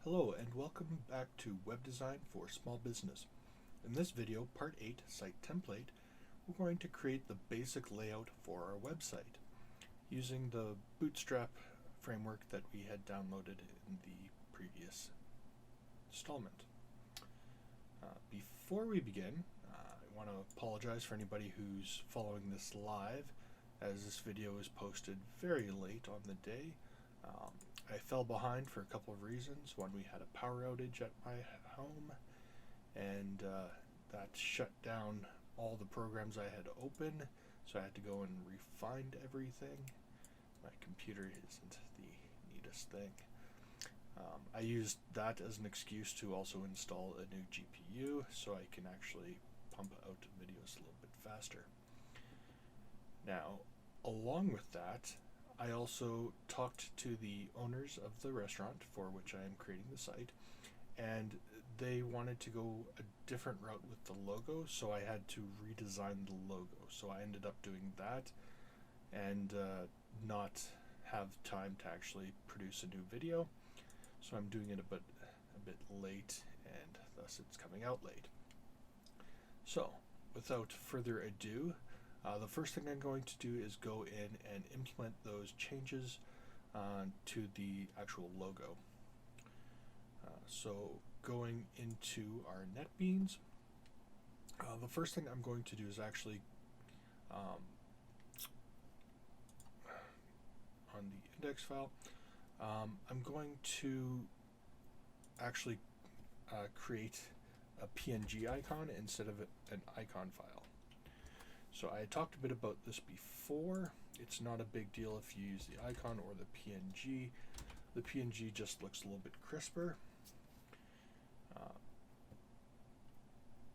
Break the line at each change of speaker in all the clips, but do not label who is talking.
Hello and welcome back to Web Design for Small Business. In this video, Part 8, Site Template, we're going to create the basic layout for our website using the Bootstrap framework that we had downloaded in the previous installment. Before we begin, I want to apologize for anybody who's following this live, as this video is posted very late on the day. I fell behind for a couple of reasons. One, we had a power outage at my home, and that shut down all the programs I had open, so I had to go and re-find everything. My computer isn't the neatest thing. I used that as an excuse to also install a new GPU so I can actually pump out videos a little bit faster. Now, along with that, I also talked to the owners of the restaurant for which I am creating the site, and they wanted to go a different route with the logo, so I had to redesign the logo. So I ended up doing that and not have time to actually produce a new video. So I'm doing it a bit late, and thus it's coming out late. So without further ado, the first thing I'm going to do is go in and implement those changes to the actual logo. So going into our NetBeans, the first thing I'm going to do is actually on the index file, I'm going to actually create a PNG icon instead of an icon file. So I talked a bit about this before. It's not a big deal if you use the icon or the PNG. The PNG just looks a little bit crisper.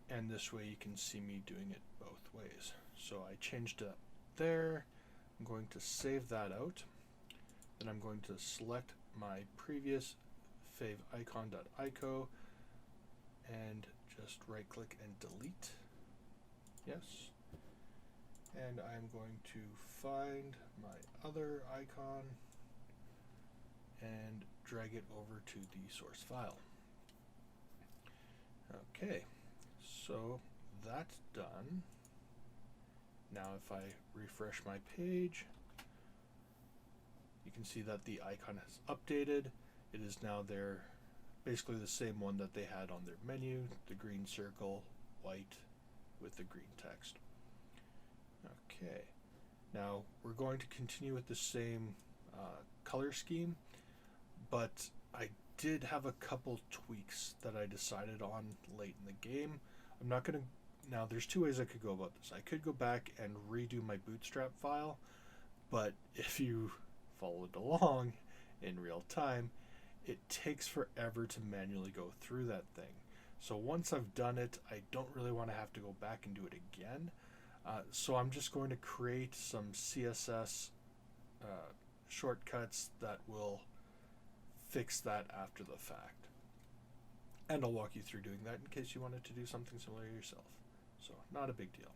And this way you can see me doing it both ways. So I changed it there. I'm going to save that out. Then I'm going to select my previous favicon.ico and just right click and delete. Yes. And I'm going to find my other icon and drag it over to the source file. Okay, so that's done. Now if I refresh my page, you can see that the icon has updated. It is now there, basically the same one that they had on their menu, the green circle, white with the green text. Okay, now we're going to continue with the same color scheme, but I did have a couple tweaks that I decided on late in the game. I'm not going to, now there's two ways I could go about this. I could go back and redo my Bootstrap file, but if you followed along in real time, it takes forever to manually go through that thing. So once I've done it, I don't really want to have to go back and do it again. So I'm just going to create some CSS shortcuts that will fix that after the fact. And I'll walk you through doing that in case you wanted to do something similar yourself. So not a big deal.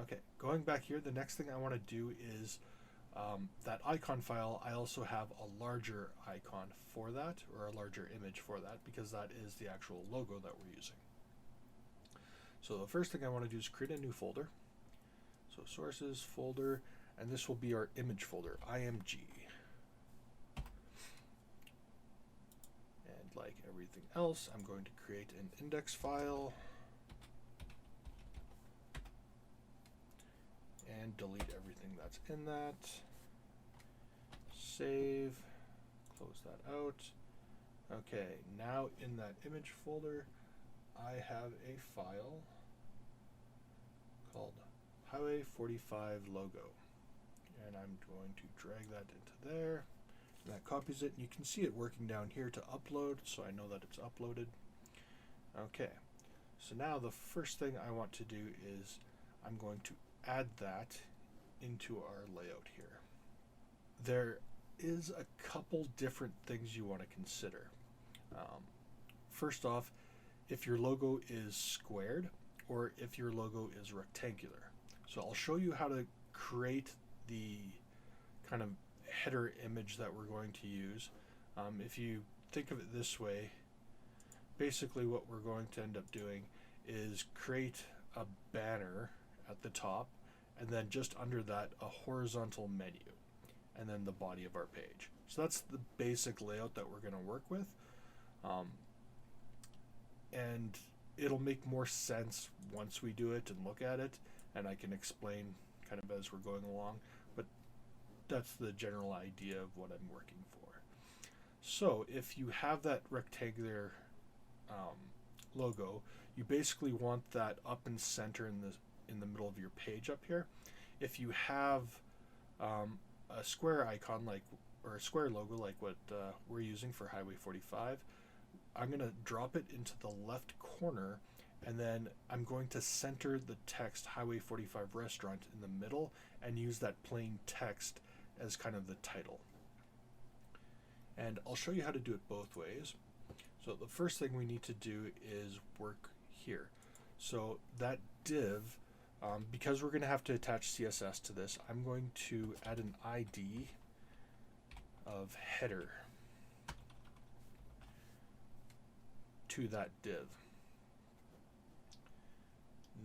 Okay, going back here, the next thing I want to do is that icon file. I also have a larger icon for that, or a larger image for that, because that is the actual logo that we're using. So the first thing I want to do is create a new folder. So sources folder, and this will be our image folder, IMG. And like everything else, I'm going to create an index file and delete everything that's in that. Save, close that out. Okay, now in that image folder, I have a file called Highway 45 logo, and I'm going to drag that into there, and that copies it, and you can see it working down here to upload, so I know that it's uploaded. Okay, so now the first thing I want to do is I'm going to add that into our layout here. There is a couple different things you want to consider. First off, if your logo is squared or if your logo is rectangular. So I'll show you how to create the kind of header image that we're going to use. If you think of it this way. Basically what we're going to end up doing is create a banner at the top, and then just under that a horizontal menu, and then the body of our page. So that's the basic layout that we're going to work with, and it'll make more sense once we do it and look at it, and I can explain kind of as we're going along, but that's the general idea of what I'm working for. So if you have that rectangular logo, you basically want that up and center in the middle of your page up here. If you have a square icon or a square logo like what we're using for Highway 45, I'm going to drop it into the left corner, and then I'm going to center the text Highway 45 Restaurant in the middle and use that plain text as kind of the title. And I'll show you how to do it both ways. So the first thing we need to do is work here. So that div, because we're going to have to attach CSS to this, I'm going to add an ID of header to that div.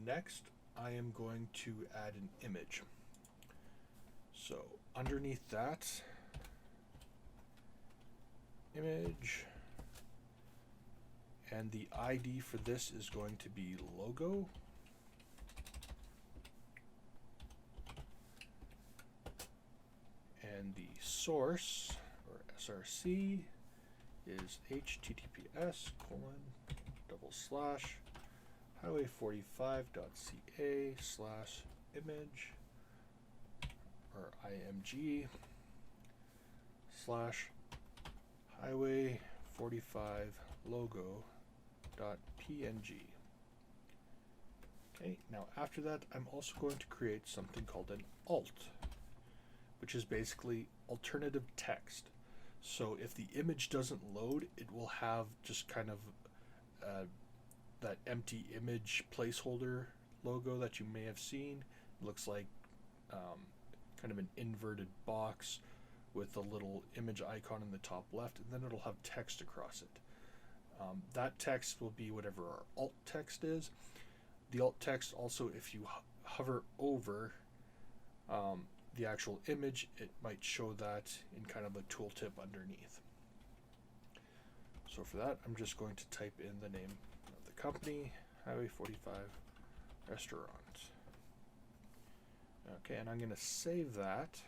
Next, I am going to add an image. So underneath that image, and the ID for this is going to be logo. And the source, or src, is https://highway45.ca/image or img/highway45logo.png. Okay, now after that, I'm also going to create something called an alt, which is basically alternative text. So if the image doesn't load, it will have just kind of that empty image placeholder logo that you may have seen. It looks like kind of an inverted box with a little image icon in the top left, and then it'll have text across it. That text will be whatever our alt text is. The alt text also, if you hover over the actual image, it might show that in kind of a tooltip underneath. So for that, I'm just going to type in the name of the company, Highway 45 Restaurant. Okay, and I'm going to save that.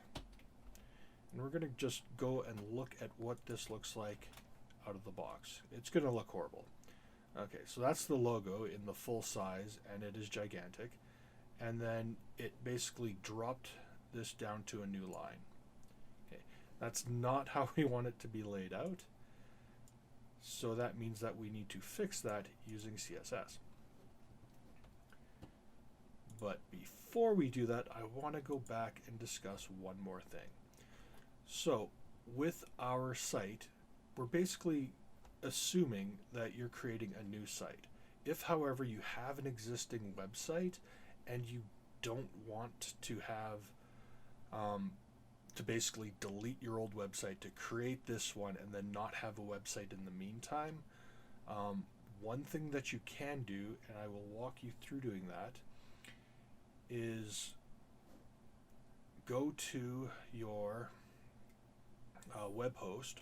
And we're going to just go and look at what this looks like out of the box. It's going to look horrible. Okay, so that's the logo in the full size, and it is gigantic. And then it basically dropped this down to a new line. Okay, that's not how we want it to be laid out. So that means that we need to fix that using CSS. But before we do that, I want to go back and discuss one more thing. So with our site, we're basically assuming that you're creating a new site. If, however, you have an existing website and you don't want to have to basically delete your old website to create this one and then not have a website in the meantime, one thing that you can do, and I will walk you through doing that, is go to your web host.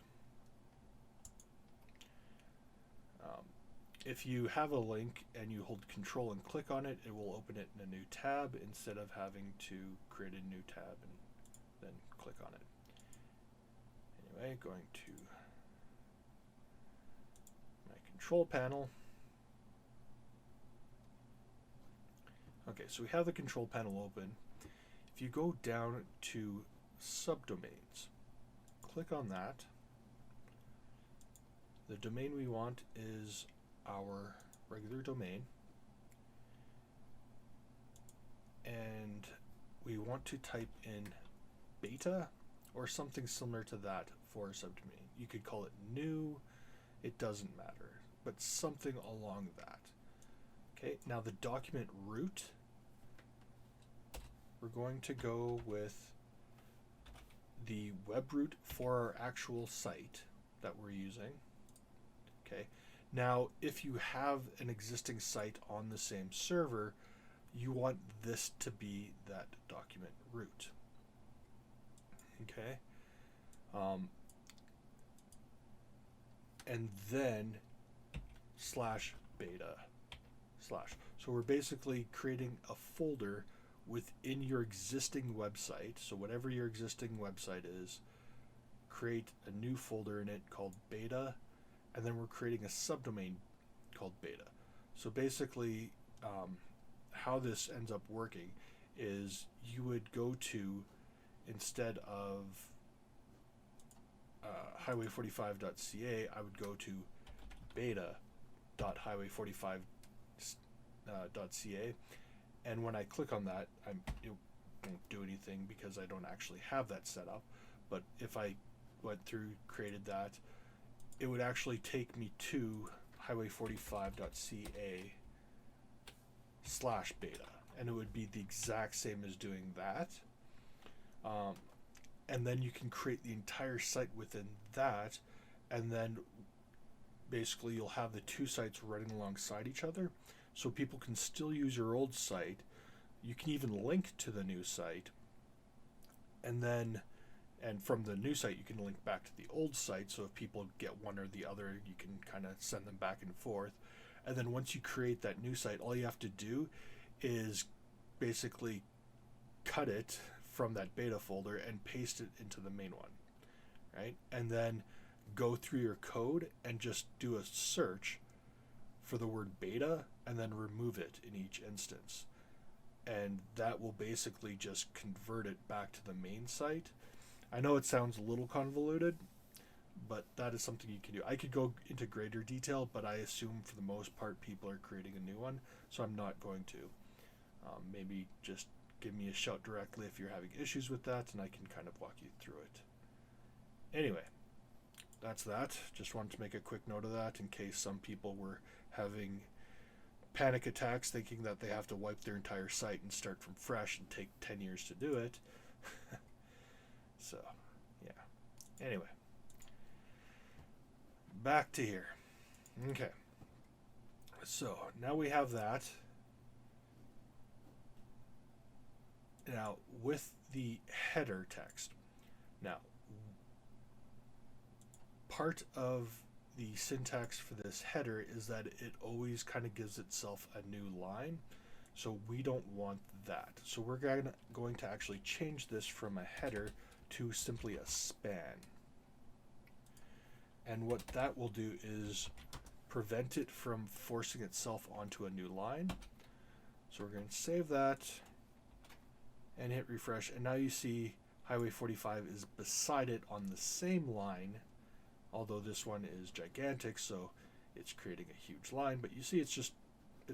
If you have a link and you hold Control and click on it, it will open it in a new tab instead of having to create a new tab and then click on it. Anyway, going to my control panel. Okay, so we have the control panel open. If you go down to subdomains, click on that. The domain we want is our regular domain, and we want to type in beta or something similar to that for a subdomain. You could call it new, it doesn't matter, but something along that. Okay, now the document root, we're going to go with the web root for our actual site that we're using. Okay. Now, if you have an existing site on the same server, you want this to be that document root. Okay. And then /beta/. So we're basically creating a folder within your existing website. So whatever your existing website is, create a new folder in it called beta, and then we're creating a subdomain called beta. So basically, how this ends up working is you would go to, instead of highway45.ca, I would go to beta.highway45.ca, and when I click on that, it won't do anything because I don't actually have that set up. But if I went through, created that, it would actually take me to highway45.ca/beta, and it would be the exact same as doing that. And then you can create the entire site within that, and then basically you'll have the two sites running alongside each other, so people can still use your old site. You can even link to the new site, and from the new site you can link back to the old site, so if people get one or the other, you can kind of send them back and forth. And then once you create that new site, all you have to do is basically cut it from that beta folder and paste it into the main one, right? And then go through your code and just do a search for the word beta and then remove it in each instance. And that will basically just convert it back to the main site. I know it sounds a little convoluted, but that is something you can do. I could go into greater detail, but I assume for the most part people are creating a new one, so I'm not going to. Maybe just give me a shout directly if you're having issues with that, and I can kind of walk you through it. Anyway, that's that. Just wanted to make a quick note of that in case some people were having panic attacks thinking that they have to wipe their entire site and start from fresh and take 10 years to do it. So, yeah. Anyway, back to here. Okay. So, now we have that. Now, with the header text. Now, part of the syntax for this header is that it always kind of gives itself a new line. So we don't want that. So we're going to actually change this from a header to simply a span. And what that will do is prevent it from forcing itself onto a new line. So we're going to save that and hit refresh, and now you see Highway 45 is beside it on the same line, although this one is gigantic, so it's creating a huge line, but you see it's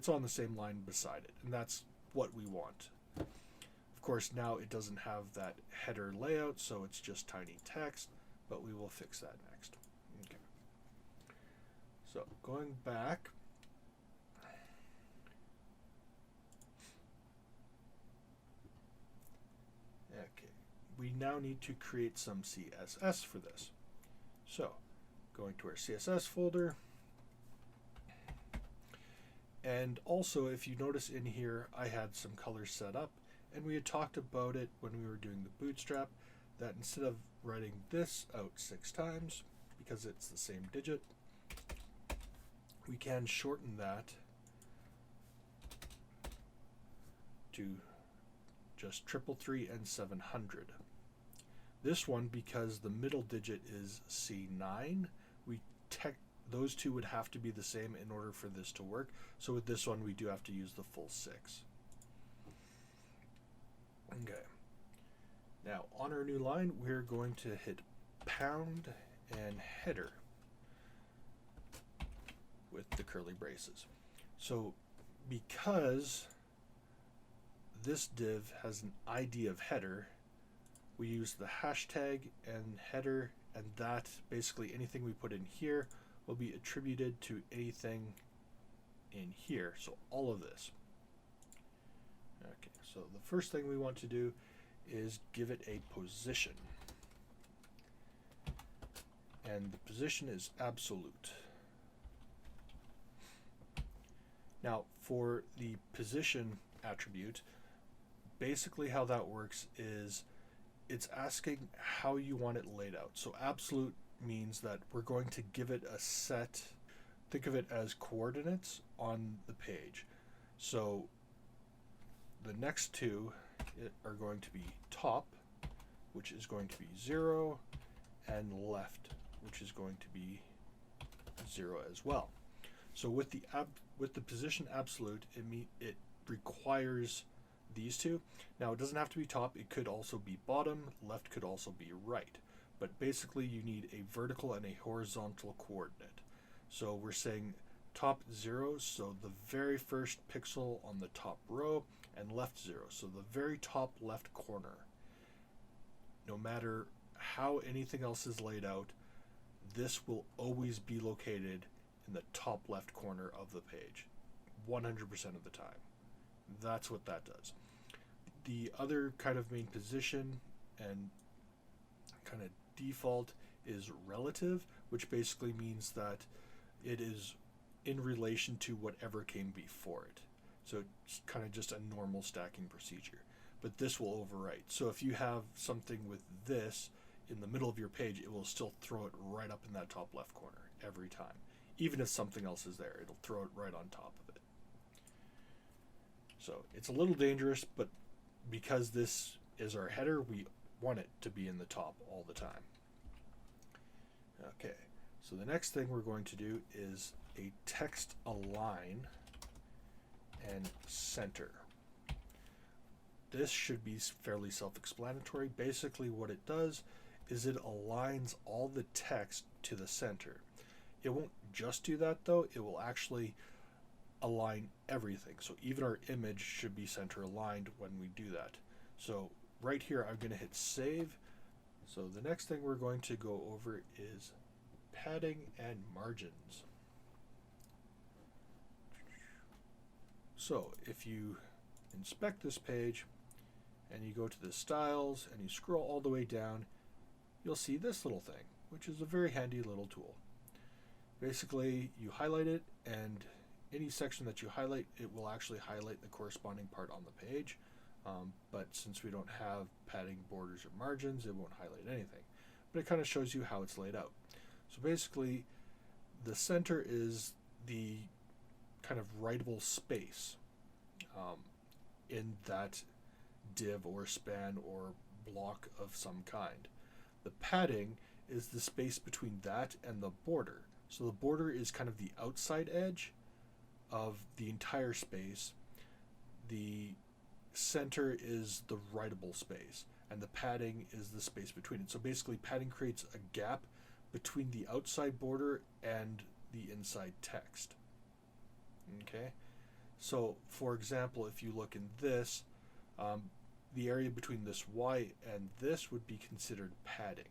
on the same line beside it, and that's what we want. Of course, now it doesn't have that header layout, so it's just tiny text, but we will fix that next. Okay. So going back, okay, we now need to create some CSS for this. So going to our CSS folder, and also if you notice in here I had some colors set up, and we had talked about it when we were doing the bootstrap, that instead of writing this out 6 times because it's the same digit, we can shorten that to just 333 and 700. This one, because the middle digit is C9, those two would have to be the same in order for this to work. So with this one, we do have to use the full 6. Okay. Now on our new line, we're going to hit pound and header with the curly braces. So because this div has an ID of header, we use the hashtag and header, and that basically anything we put in here will be attributed to anything in here. So all of this. Okay, so the first thing we want to do is give it a position. And the position is absolute. Now, for the position attribute, basically how that works is it's asking how you want it laid out. So absolute means that we're going to give it a set, think of it as coordinates on the page. So the next two are going to be top, which is going to be 0, and left, which is going to be 0 as well. So with the position absolute, it requires these two. Now it doesn't have to be top, it could also be bottom, left could also be right. But basically you need a vertical and a horizontal coordinate. So we're saying top 0, so the very first pixel on the top row, and left 0, so the very top left corner. No matter how anything else is laid out, this will always be located in the top left corner of the page 100% of the time. That's what that does. The other kind of main position and kind of default is relative, which basically means that it is in relation to whatever came before it. So it's kind of just a normal stacking procedure. But this will overwrite. So if you have something with this in the middle of your page, it will still throw it right up in that top left corner every time. Even if something else is there, it'll throw it right on top of it. So it's a little dangerous, but because this is our header, we want it to be in the top all the time. Okay, so the next thing we're going to do is a text align and center. This should be fairly self-explanatory. Basically what it does is it aligns all the text to the center. It won't just do that though, it will actually align everything. So even our image should be center aligned when we do that. So right here I'm going to hit save. So the next thing we're going to go over is padding and margins. So if you inspect this page and you go to the styles and you scroll all the way down, you'll see this little thing, which is a very handy little tool. Basically, you highlight it, and any section that you highlight, it will actually highlight the corresponding part on the page. But since we don't have padding, borders, or margins, it won't highlight anything. But it kind of shows you how it's laid out. So basically, the center is the kind of writable space in that div or span or block of some kind. The padding is the space between that and the border. So the border is kind of the outside edge of the entire space. The center is the writable space, and the padding is the space between it. So basically padding creates a gap between the outside border and the inside text. Okay, so for example, if you look in this, the area between this Y and this would be considered padding.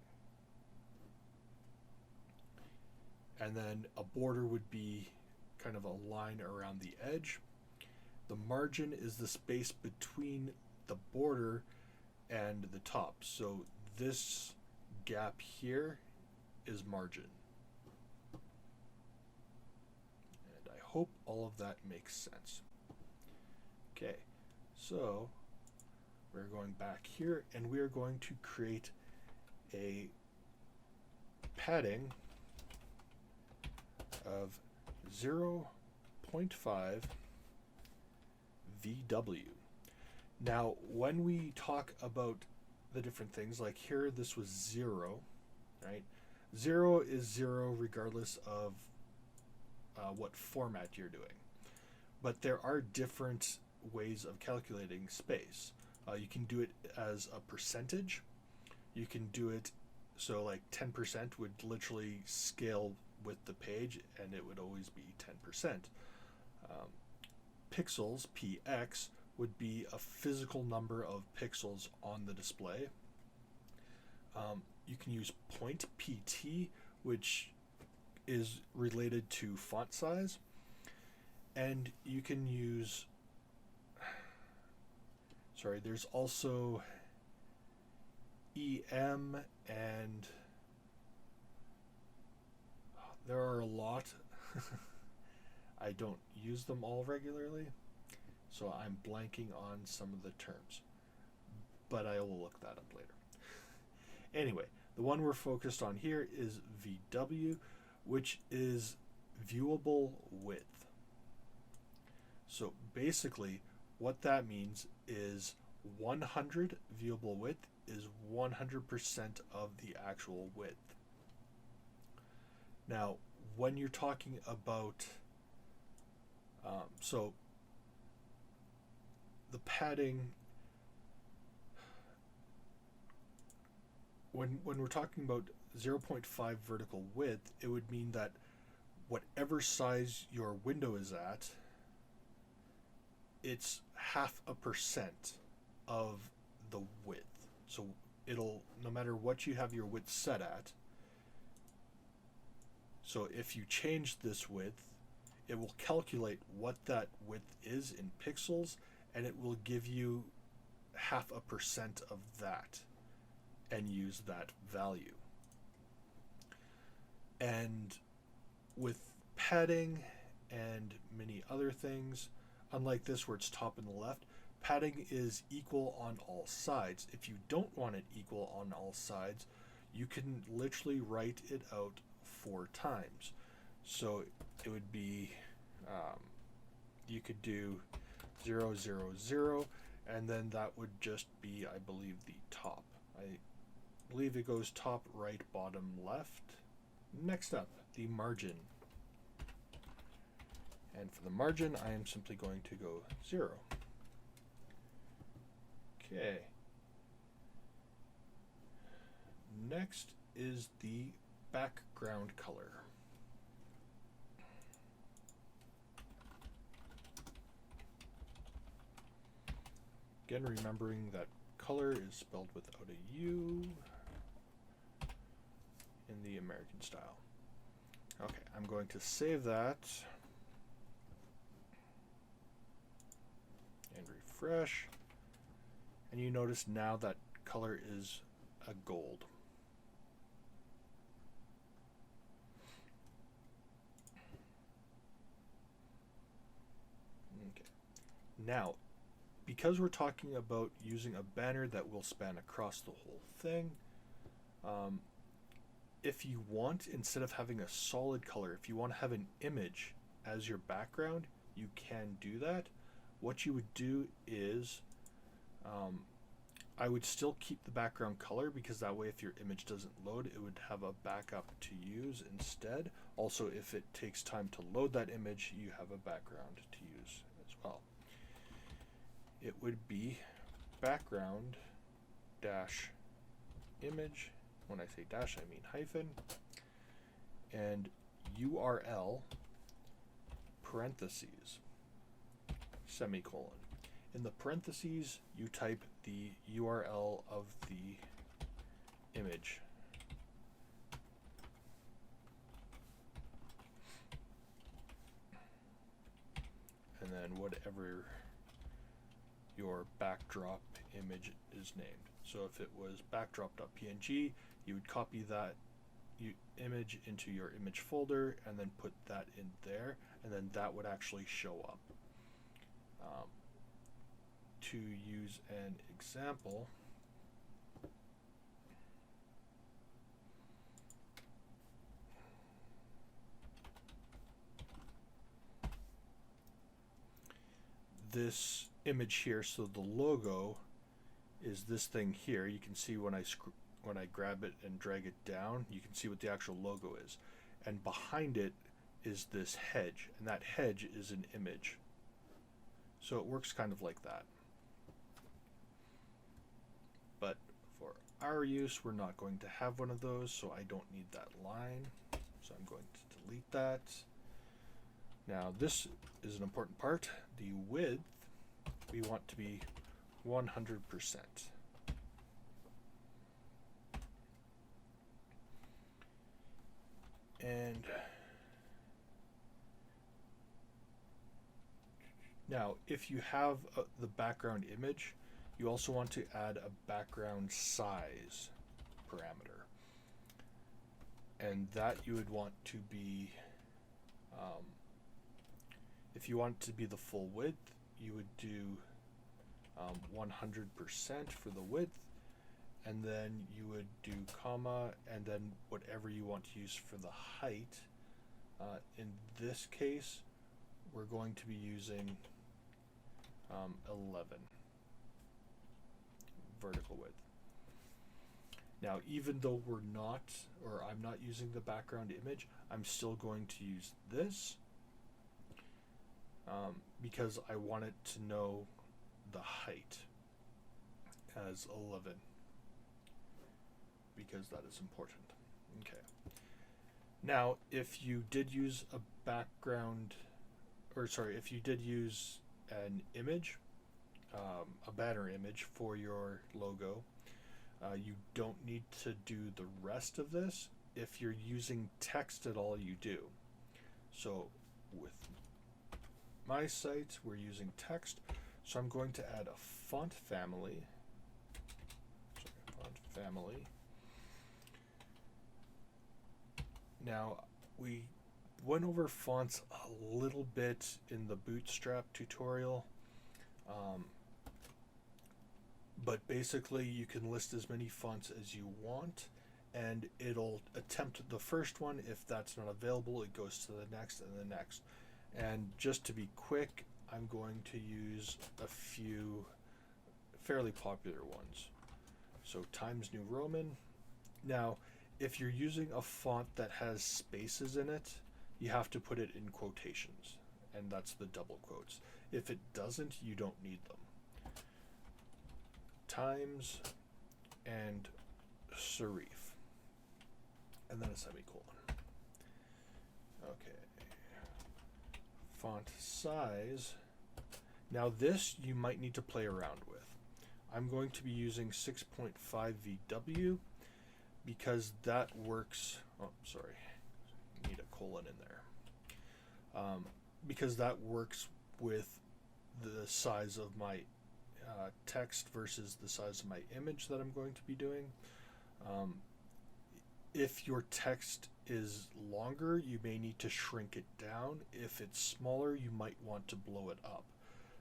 And then a border would be kind of a line around the edge. The margin is the space between the border and the top. So this gap here is margin. And I hope all of that makes sense. Okay, so we're going back here and we are going to create a padding of 0.5 VW. Now, when we talk about the different things, like here, this was 0, right? 0 is 0 regardless of what format you're doing. But there are different ways of calculating space. You can do it as a percentage. You can do it so like 10% would literally scale with the page, and it would always be 10%. Pixels, px, would be a physical number of pixels on the display. You can use point pt, which is related to font size, and you can use, sorry, there's also em, and there are a lot. I don't use them all regularly, so I'm blanking on some of the terms, but I will look that up later. Anyway, the one we're focused on here is VW, which is viewable width. So basically, what that means is 100 viewable width is 100% of the actual width. Now, when you're talking about, so the padding, when we're talking about 0.5 vertical width, it would mean that whatever size your window is at, it's 0.5% of the width. So it'll, no matter what you have your width set at, so if you change this width, it will calculate what that width is in pixels, and it will give you 0.5% of that and use that value. And with padding and many other things, unlike this where it's top and left, padding is equal on all sides. If you don't want it equal on all sides, you can literally write it out 4 times. So it would be, you could do 0, 0, 0, and then that would just be, I believe, the top. I believe it goes top, right, bottom, left. Next up, the margin. And for the margin, I am simply going to go 0. Okay. Next is the background color. Again, remembering that color is spelled without a U in the American style. Okay, I'm going to save that and refresh. And you notice now that color is a gold. Okay. Now, because we're talking about using a banner that will span across the whole thing, if you want, instead of having a solid color, if you want to have an image as your background, you can do that. What you would do is, I would still keep the background color, because that way if your image doesn't load, it would have a backup to use instead. Also, if it takes time to load that image, you have a background to use as well. It would be background dash image. When I say dash, I mean hyphen, and URL parentheses semicolon. In the parentheses, you type the URL of the image. And then whatever your backdrop image is named. So if it was backdrop.png, you would copy that image into your image folder and then put that in there, and then that would actually show up. To use an example, this image here, so the logo is this thing here. You can see when I grab it and drag it down, you can see what the actual logo is. And behind it is this hedge, and that hedge is an image. So it works kind of like that. But for our use, we're not going to have one of those, so I don't need that line. So I'm going to delete that. Now this is an important part. The width, we want to be 100%. And now, if you have the background image, you also want to add a background size parameter. And that you would want to be If you want it to be the full width, you would do 100% for the width, and then you would do comma, and then whatever you want to use for the height. In this case, we're going to be using 11 vertical width. Now, even though I'm not using the background image, I'm still going to use this because I want it to know the height as 11, because that is important. Okay. Now, if you did use a background, if you did use an image, a banner image for your logo, you don't need to do the rest of this. If you're using text at all, you do. So with my site, we're using text. So I'm going to add a font family. Now, we went over fonts a little bit in the Bootstrap tutorial. But basically, you can list as many fonts as you want, and it'll attempt the first one. If that's not available, it goes to the next and the next. And just to be quick, I'm going to use a few fairly popular ones. So Times New Roman. Now, if you're using a font that has spaces in it, you have to put it in quotations, and that's the double quotes. If it doesn't, you don't need them. Times and serif, and then a semicolon. Okay. Font size. Now this you might need to play around with. I'm going to be using 6.5 VW because that works. Oh, sorry. Need a colon in there. Because that works with the size of my text versus the size of my image that I'm going to be doing. If your text is longer, you may need to shrink it down. If it's smaller, you might want to blow it up.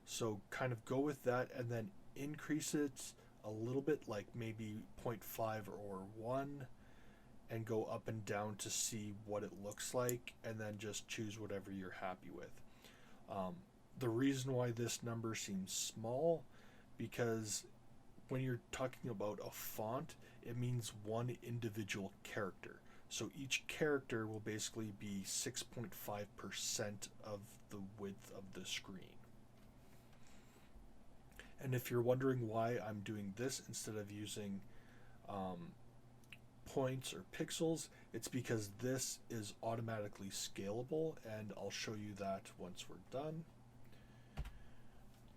So kind of go with that and then increase it a little bit, like maybe 0.5 or 1, and go up and down to see what it looks like, and then just choose whatever you're happy with. The reason why this number seems small, because when you're talking about a font, it means one individual character. So each character will basically be 6.5% of the width of the screen. And if you're wondering why I'm doing this instead of using points or pixels, it's because this is automatically scalable, and I'll show you that once we're done.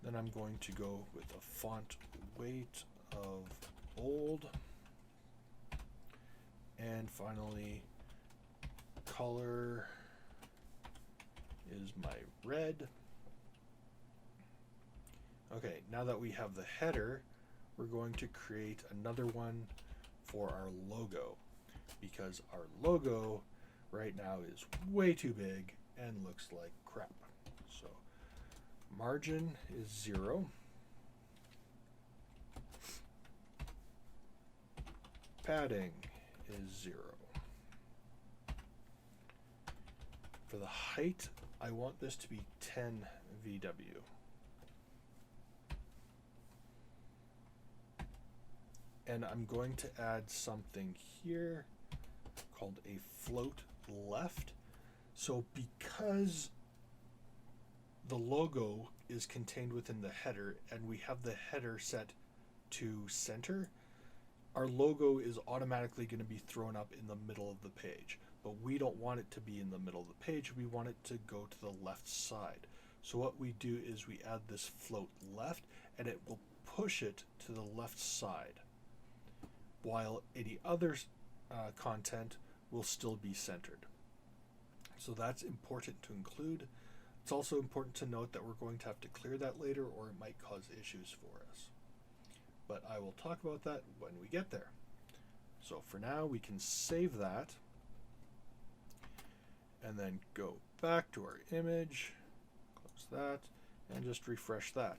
Then I'm going to go with a font weight of bold. And finally, color is my red. Okay, now that we have the header, we're going to create another one for our logo, because our logo right now is way too big and looks like crap. So margin is 0. Padding is 0. For the height, I want this to be 10 VW. And I'm going to add something here called a float left. So because the logo is contained within the header and we have the header set to center, our logo is automatically going to be thrown up in the middle of the page. But we don't want it to be in the middle of the page. We want it to go to the left side. So what we do is we add this float left, and it will push it to the left side, while any other content will still be centered. So that's important to include. It's also important to note that we're going to have to clear that later, or it might cause issues for us. But I will talk about that when we get there. So for now, we can save that and then go back to our image, close close that, and just refresh that.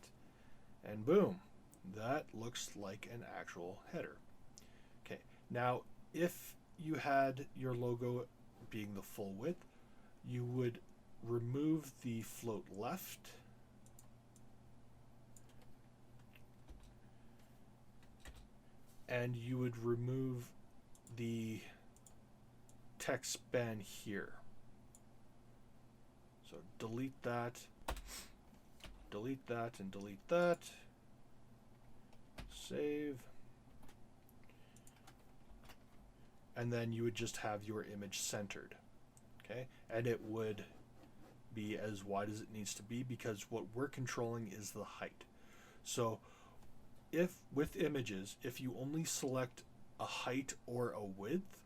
And boom, that looks like an actual header. Okay, now if you had your logo being the full width, you would remove the float left, and you would remove the text span here. So delete that, and delete that. Save. And then you would just have your image centered. Okay? And it would be as wide as it needs to be, because what we're controlling is the height. So if with images, if you only select a height or a width,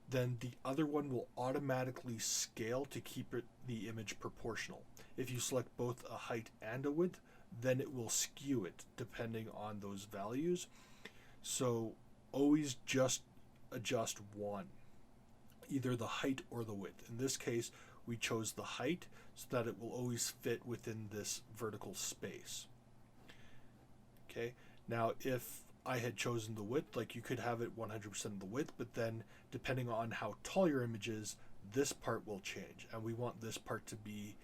then the other one will automatically scale to keep the image proportional. If you select both a height and a width, then it will skew it depending on those values. So always just adjust one, either the height or the width. In this case, we chose the height so that it will always fit within this vertical space. Okay, now if I had chosen the width, like you could have it 100% of the width, but then depending on how tall your image is, this part will change, and we want this part to be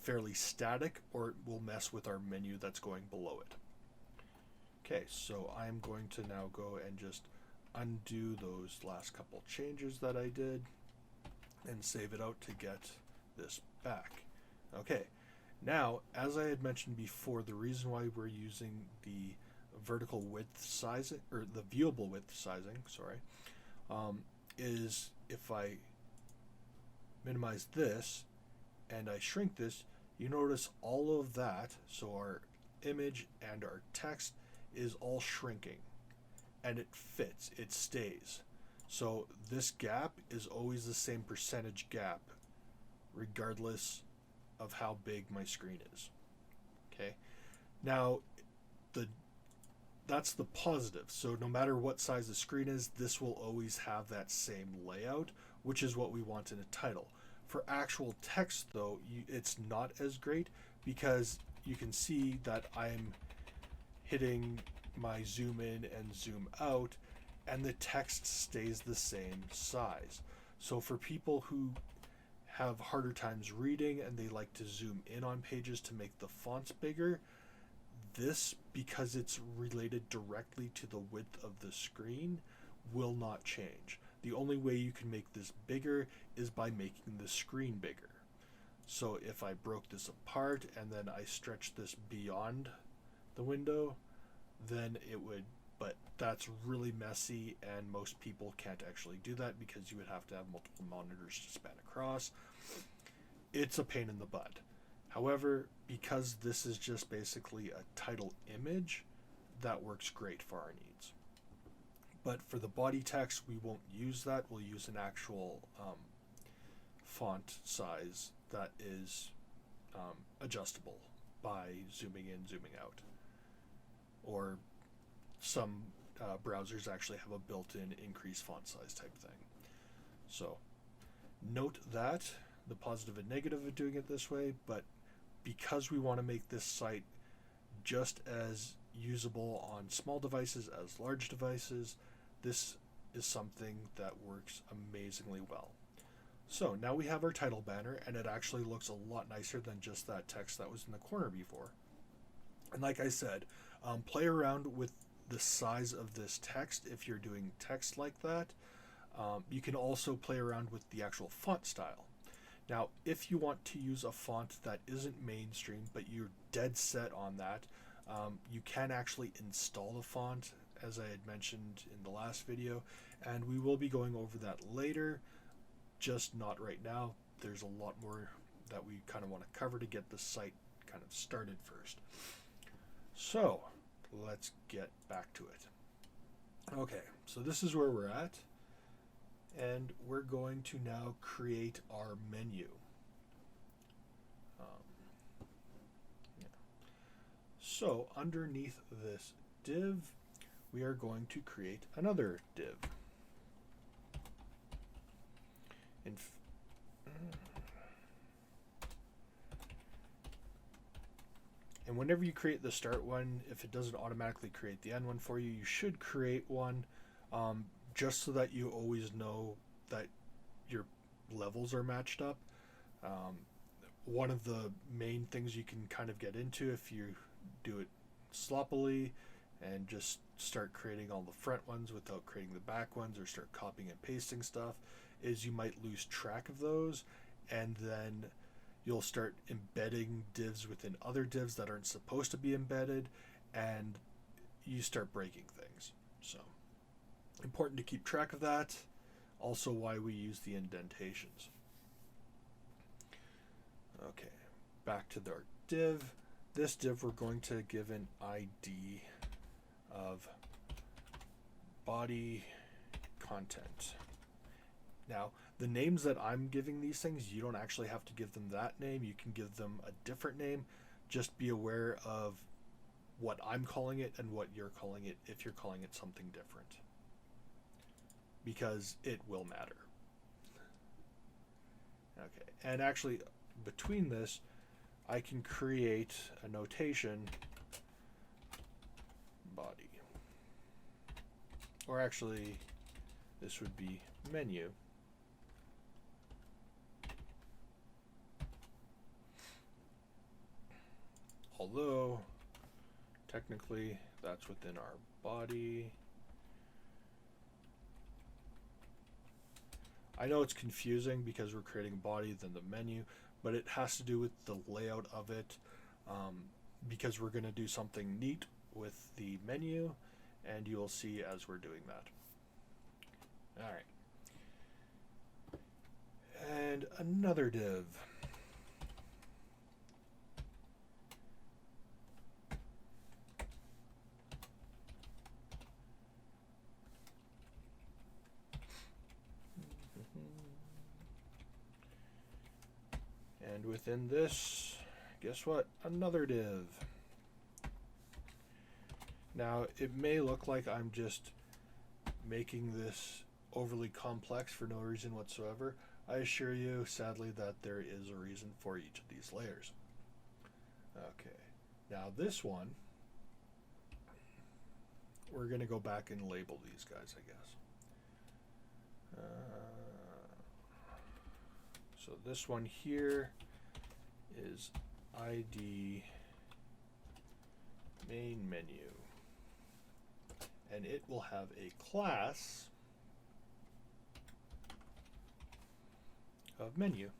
fairly static, or it will mess with our menu that's going below it. Okay, so I'm going to now go and just undo those last couple changes that I did and save it out to get this back. Okay, now as I had mentioned before, the reason why we're using the vertical width sizing, or the viewable width sizing, sorry, is if I minimize this and I shrink this, you notice all of that, so our image and our text is all shrinking, and it fits, it stays. So this gap is always the same percentage gap regardless of how big my screen is. Okay, now that's the positive. So no matter what size the screen is, this will always have that same layout, which is what we want in a title. For actual text though, it's not as great, because you can see that I'm hitting my zoom in and zoom out, and the text stays the same size. So for people who have harder times reading and they like to zoom in on pages to make the fonts bigger, this, because it's related directly to the width of the screen, will not change. The only way you can make this bigger is by making the screen bigger. So if I broke this apart and then I stretched this beyond the window, then it would, but that's really messy, and most people can't actually do that because you would have to have multiple monitors to span across. It's a pain in the butt. However, because this is just basically a title image, that works great for our needs. But for the body text, we won't use that. We'll use an actual font size that is adjustable by zooming in, zooming out. Or some browsers actually have a built-in increased font size type thing. So note that, the positive and negative of doing it this way, but because we want to make this site just as usable on small devices as large devices, this is something that works amazingly well. So now we have our title banner, and it actually looks a lot nicer than just that text that was in the corner before. And like I said, play around with the size of this text if you're doing text like that. You can also play around with the actual font style. Now, if you want to use a font that isn't mainstream, but you're dead set on that, you can actually install the font, as I had mentioned in the last video, and we will be going over that later, just not right now. There's a lot more that we kind of want to cover to get the site kind of started first. So let's get back to it. Okay, so this is where we're at, and we're going to now create our menu. So underneath this div, we are going to create another div. And whenever you create the start one, if it doesn't automatically create the end one for you, you should create one, just so that you always know that your levels are matched up. One of the main things you can kind of get into if you do it sloppily and just start creating all the front ones without creating the back ones, or start copying and pasting stuff, is you might lose track of those, and then you'll start embedding divs within other divs that aren't supposed to be embedded, and you start breaking things. So important to keep track of that. Also why we use the indentations. Okay, back to our div. This div we're going to give an ID of body content. Now, the names that I'm giving these things, you don't actually have to give them that name. You can give them a different name. Just be aware of what I'm calling it and what you're calling it if you're calling it something different, because it will matter. Okay, and actually between this, I can create a notation body, or actually this would be menu. Although technically that's within our body. I know it's confusing because we're creating a body then the menu, but it has to do with the layout of it, because we're going to do something neat with the menu, and you'll see as we're doing that. All right. And another div. And within this, guess what? Another div. Now, it may look like I'm just making this overly complex for no reason whatsoever. I assure you, sadly, that there is a reason for each of these layers. Okay, now this one, we're going to go back and label these guys, I guess. So this one here is ID main menu, and it will have a class of menu.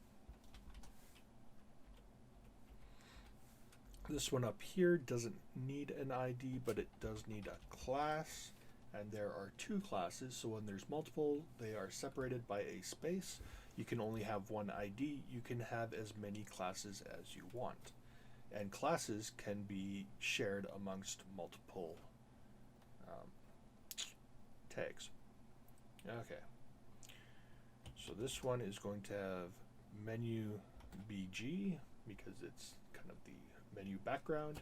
This one up here doesn't need an ID, but it does need a class, and there are two classes, so when there's multiple, they are separated by a space. You can only have one ID. You can have as many classes as you want, and classes can be shared amongst multiple tags. Okay, so this one is going to have menu BG because it's kind of the menu background,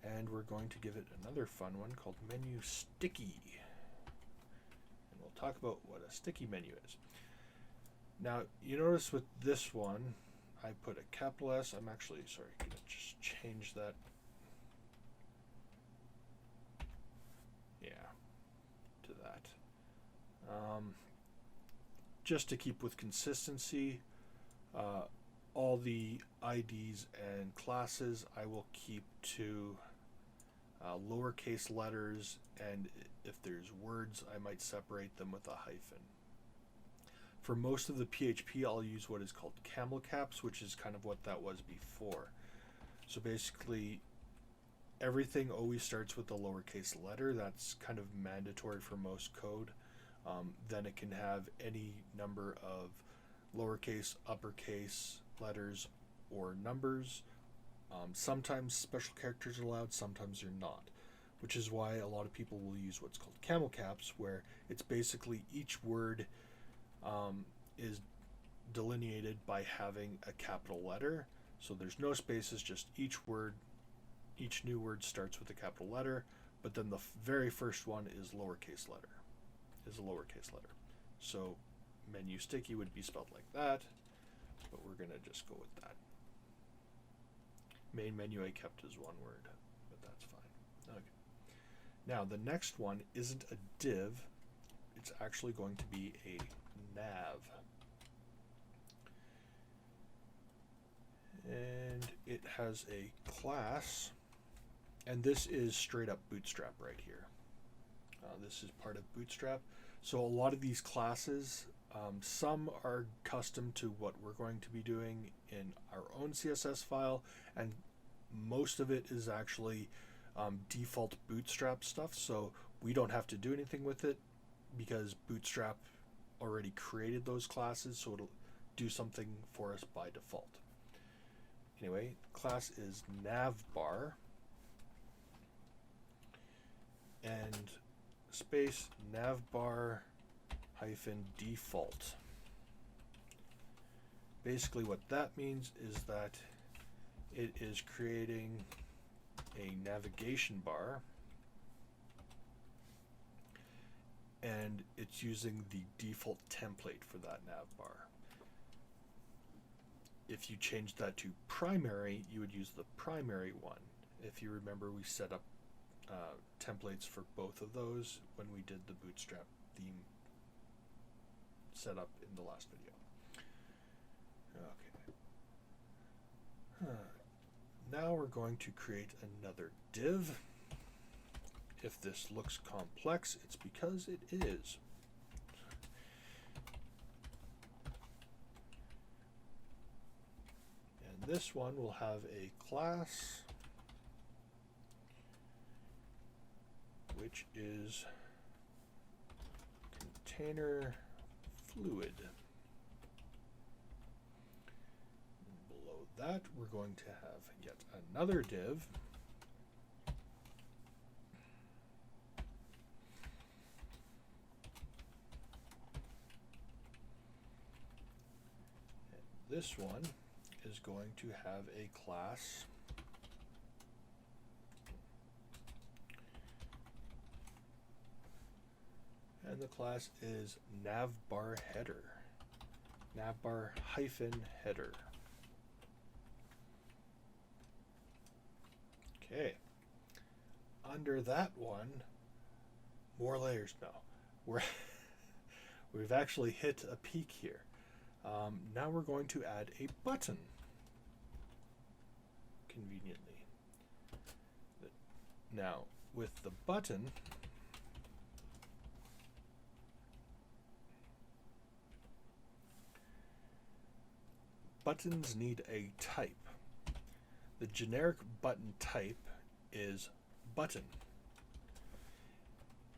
and we're going to give it another fun one called menu sticky, and we'll talk about what a sticky menu is. Now, you notice with this one, I put a capital S. I'm actually, sorry, going to just change that. Yeah, to that. Just to keep with consistency, all the IDs and classes I will keep to lowercase letters, and if there's words, I might separate them with a hyphen. For most of the PHP, I'll use what is called camel caps, which is kind of what that was before. So basically, everything always starts with a lowercase letter. That's kind of mandatory for most code. Then it can have any number of lowercase, uppercase letters, or numbers. Sometimes special characters are allowed, sometimes they're not, which is why a lot of people will use what's called camel caps, where it's basically each word is delineated by having a capital letter. So there's no spaces, just each new word starts with a capital letter, but then the very first one is a lowercase letter. So menu sticky would be spelled like that, but we're going to just go with that. Main menu I kept as one word, but that's fine. Okay. Now the next one isn't a div, it's actually going to be a nav. And it has a class, and this is straight up Bootstrap right here. This is part of Bootstrap. So a lot of these classes, some are custom to what we're going to be doing in our own CSS file, and most of it is actually default Bootstrap stuff, so we don't have to do anything with it because Bootstrap already created those classes, so it'll do something for us by default. Anyway, class is navbar, and space navbar hyphen default. Basically what that means is that it is creating a navigation bar, and it's using the default template for that nav bar. If you change that to primary, you would use the primary one. If you remember, we set up templates for both of those when we did the Bootstrap theme setup in the last video. Okay. Now we're going to create another div. If this looks complex, it's because it is. And this one will have a class which is container fluid. Below that, we're going to have yet another div. And this one is going to have a class and the class is navbar header, navbar hyphen header. Okay, under that one, more layers now. We've actually hit a peak here. Now we're going to add a button, conveniently. Now, with the button, buttons need a type. The generic button type is button.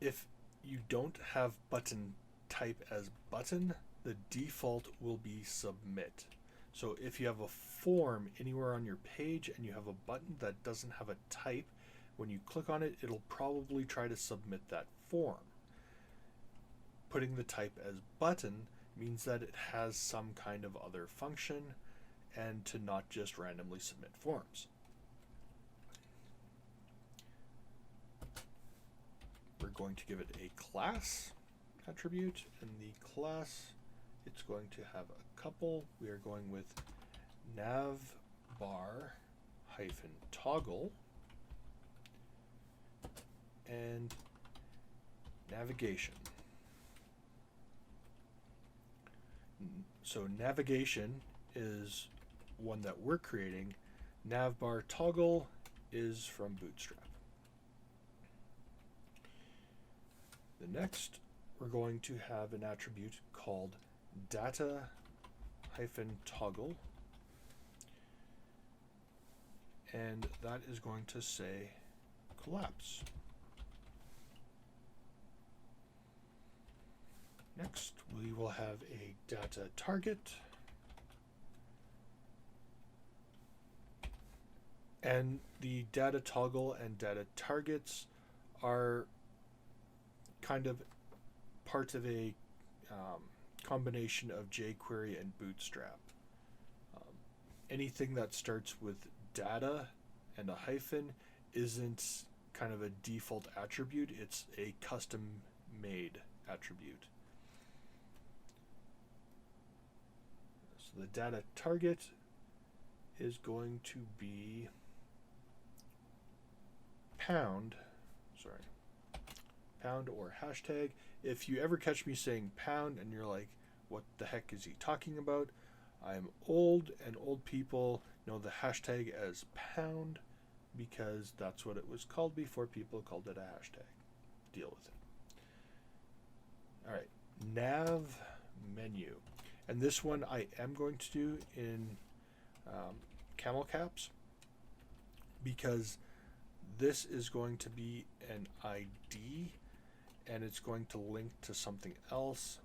If you don't have button type as button, the default will be submit. So if you have a form anywhere on your page and you have a button that doesn't have a type, when you click on it, it'll probably try to submit that form. Putting the type as button means that it has some kind of other function and to not just randomly submit forms. We're going to give it a class attribute, and the class, it's going to have a couple. We are going with navbar hyphen toggle and navigation. So navigation is one that we're creating. Navbar toggle is from Bootstrap. The next, we're going to have an attribute called data hyphen toggle, and that is going to say collapse. Next, we will have a data target, and the data toggle and data targets are kind of part of a combination of jQuery and Bootstrap. Anything that starts with data and a hyphen isn't kind of a default attribute, it's a custom made attribute. So the data target is going to be pound, pound or hashtag. If you ever catch me saying pound and you're like, what the heck is he talking about? I'm old, and old people know the hashtag as pound because that's what it was called before people called it a hashtag. Deal with it. All right, nav menu. And this one I am going to do in camel caps because this is going to be an ID and it's going to link to something else.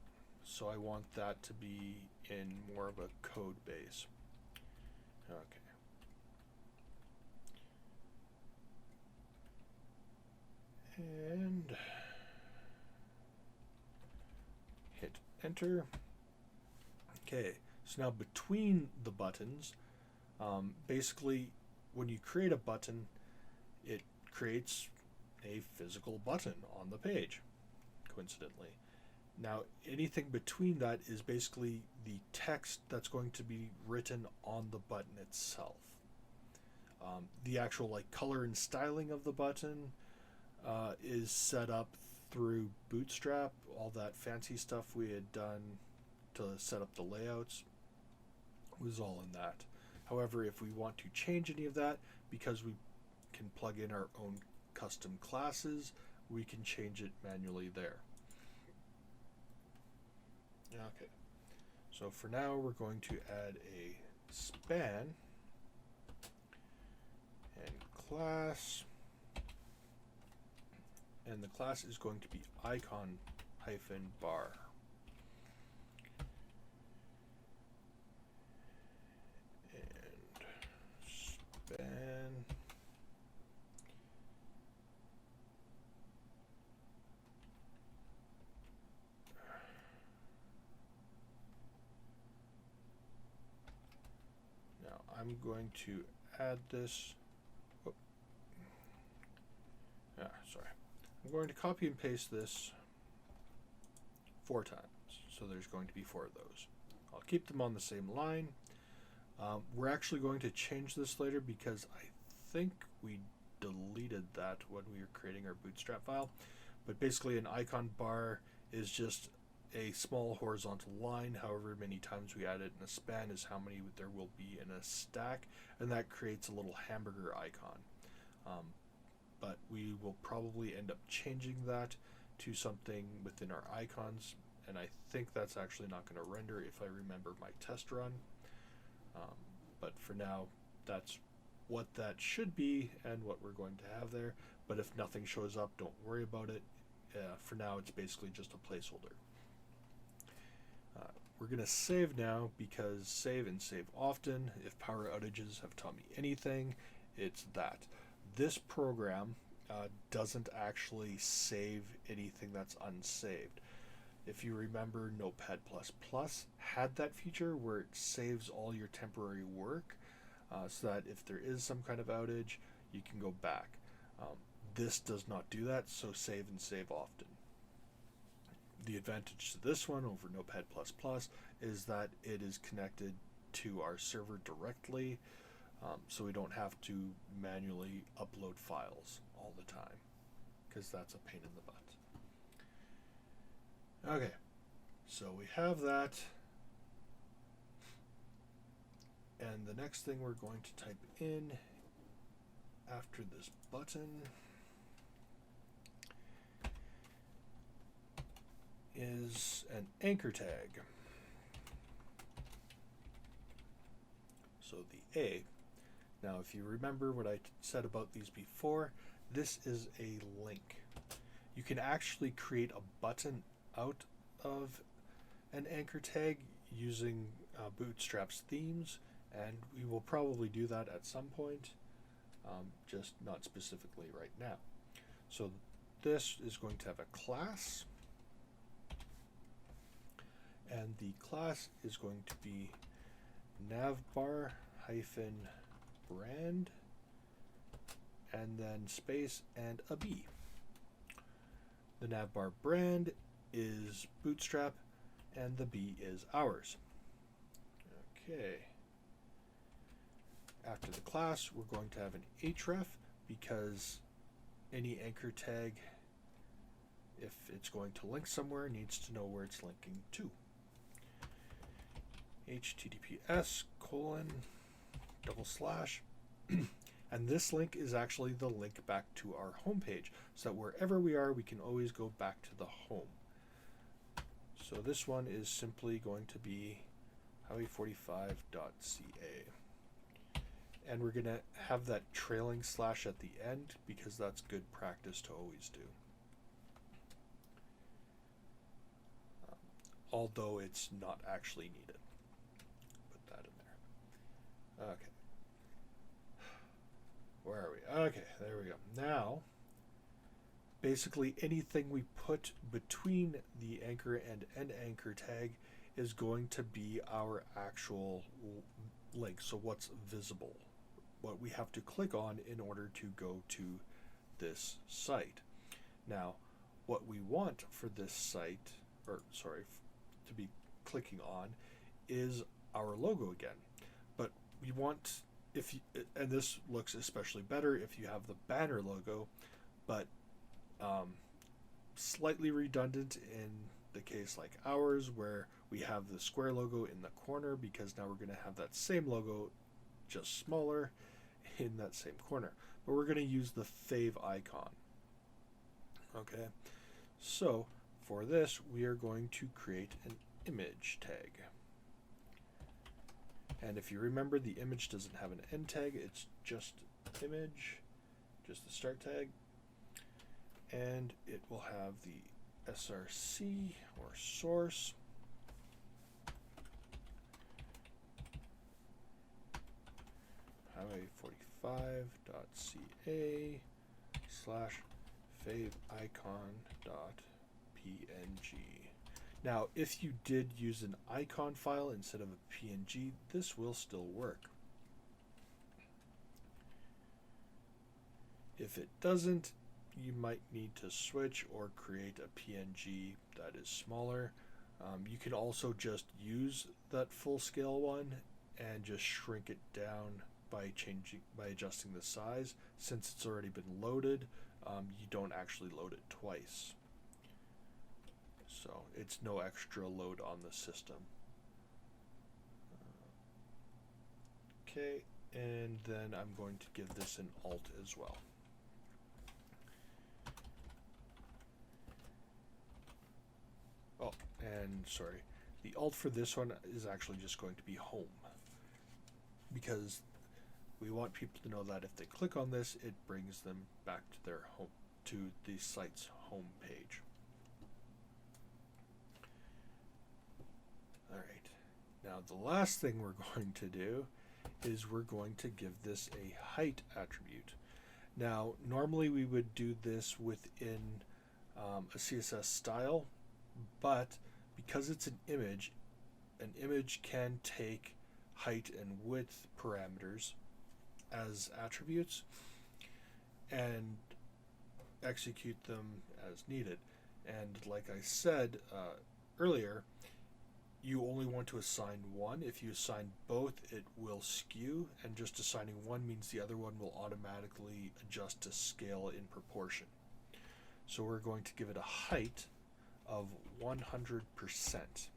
So I want that to be in more of a code base. Okay. And hit enter. Okay, so now between the buttons, basically when you create a button, it creates a physical button on the page, coincidentally. Now anything between that is basically the text that's going to be written on the button itself. The actual like color and styling of the button is set up through Bootstrap. All that fancy stuff we had done to set up the layouts was all in that. However, if we want to change any of that, because we can plug in our own custom classes, we can change it manually there. Okay, so for now we're going to add a span and class, and the class is going to be icon-bar. And span now I'm going to add this. Oh. Sorry. I'm going to copy and paste this 4 times, so there's going to be 4 of those. I'll keep them on the same line. We're actually going to change this later because I think we deleted that when we were creating our Bootstrap file. But basically an icon bar is just a small horizontal line. However many times we add it in a span is how many there will be in a stack, and that creates a little hamburger icon. But we will probably end up changing that to something within our icons, and I think that's actually not going to render if I remember my test run. But for now, that's what that should be and what we're going to have there. But if nothing shows up, don't worry about it. For now, it's basically just a placeholder. We're going to save now because save and save often. If power outages have taught me anything, it's that. This program doesn't actually save anything that's unsaved. If you remember, Notepad++ had that feature where it saves all your temporary work so that if there is some kind of outage, you can go back. This does not do that, so save and save often. The advantage to this one over Notepad++ is that it is connected to our server directly, so we don't have to manually upload files all the time, because that's a pain in the butt. Okay, so we have that, and the next thing we're going to type in after this button is an anchor tag. So the A. Now if you remember what I said about these before, this is a link. You can actually create a button out of an anchor tag using Bootstrap's themes, and we will probably do that at some point, just not specifically right now. So this is going to have a class, and the class is going to be navbar -brand and then space and a B. The navbar brand is Bootstrap and the B is ours. Okay. After the class, we're going to have an href because any anchor tag, if it's going to link somewhere, needs to know where it's linking to. https:// and this link is actually the link back to our home page, so that wherever we are, we can always go back to the home. So this one is simply going to be highway45.ca. And we're going to have that trailing slash at the end because that's good practice to always do. Although it's not actually needed. Put that in there. Okay. Where are we? Okay, there we go. Now, basically anything we put between the anchor and end anchor tag is going to be our actual link. So what's visible? What we have to click on in order to go to this site. Now, what we want for this site, to be clicking on, is our logo again. But we want, and this looks especially better if you have the banner logo, but slightly redundant in the case like ours, where we have the square logo in the corner, because now we're going to have that same logo just smaller in that same corner. But we're going to use the fave icon. Okay, so for this we are going to create an image tag. And if you remember, the image doesn't have an end tag, it's just image, just the start tag. And it will have the src or source. highway45.ca/faveicon.png. Now, if you did use an icon file instead of a PNG, this will still work. If it doesn't, you might need to switch or create a PNG that is smaller. You can also just use that full scale one and just shrink it down by adjusting the size. Since it's already been loaded, you don't actually load it twice. So it's no extra load on the system. Okay, and then I'm going to give this an alt as well. Oh, and sorry, the alt for this one is actually just going to be home, because we want people to know that if they click on this, it brings them back to their home, to the site's home page. All right, now the last thing we're going to do is we're going to give this a height attribute. Now, normally we would do this within a CSS style, but because it's an image can take height and width parameters as attributes and execute them as needed. And like I said earlier, you only want to assign one. If you assign both, it will skew, and just assigning one means the other one will automatically adjust to scale in proportion. So we're going to give it a height of 100%.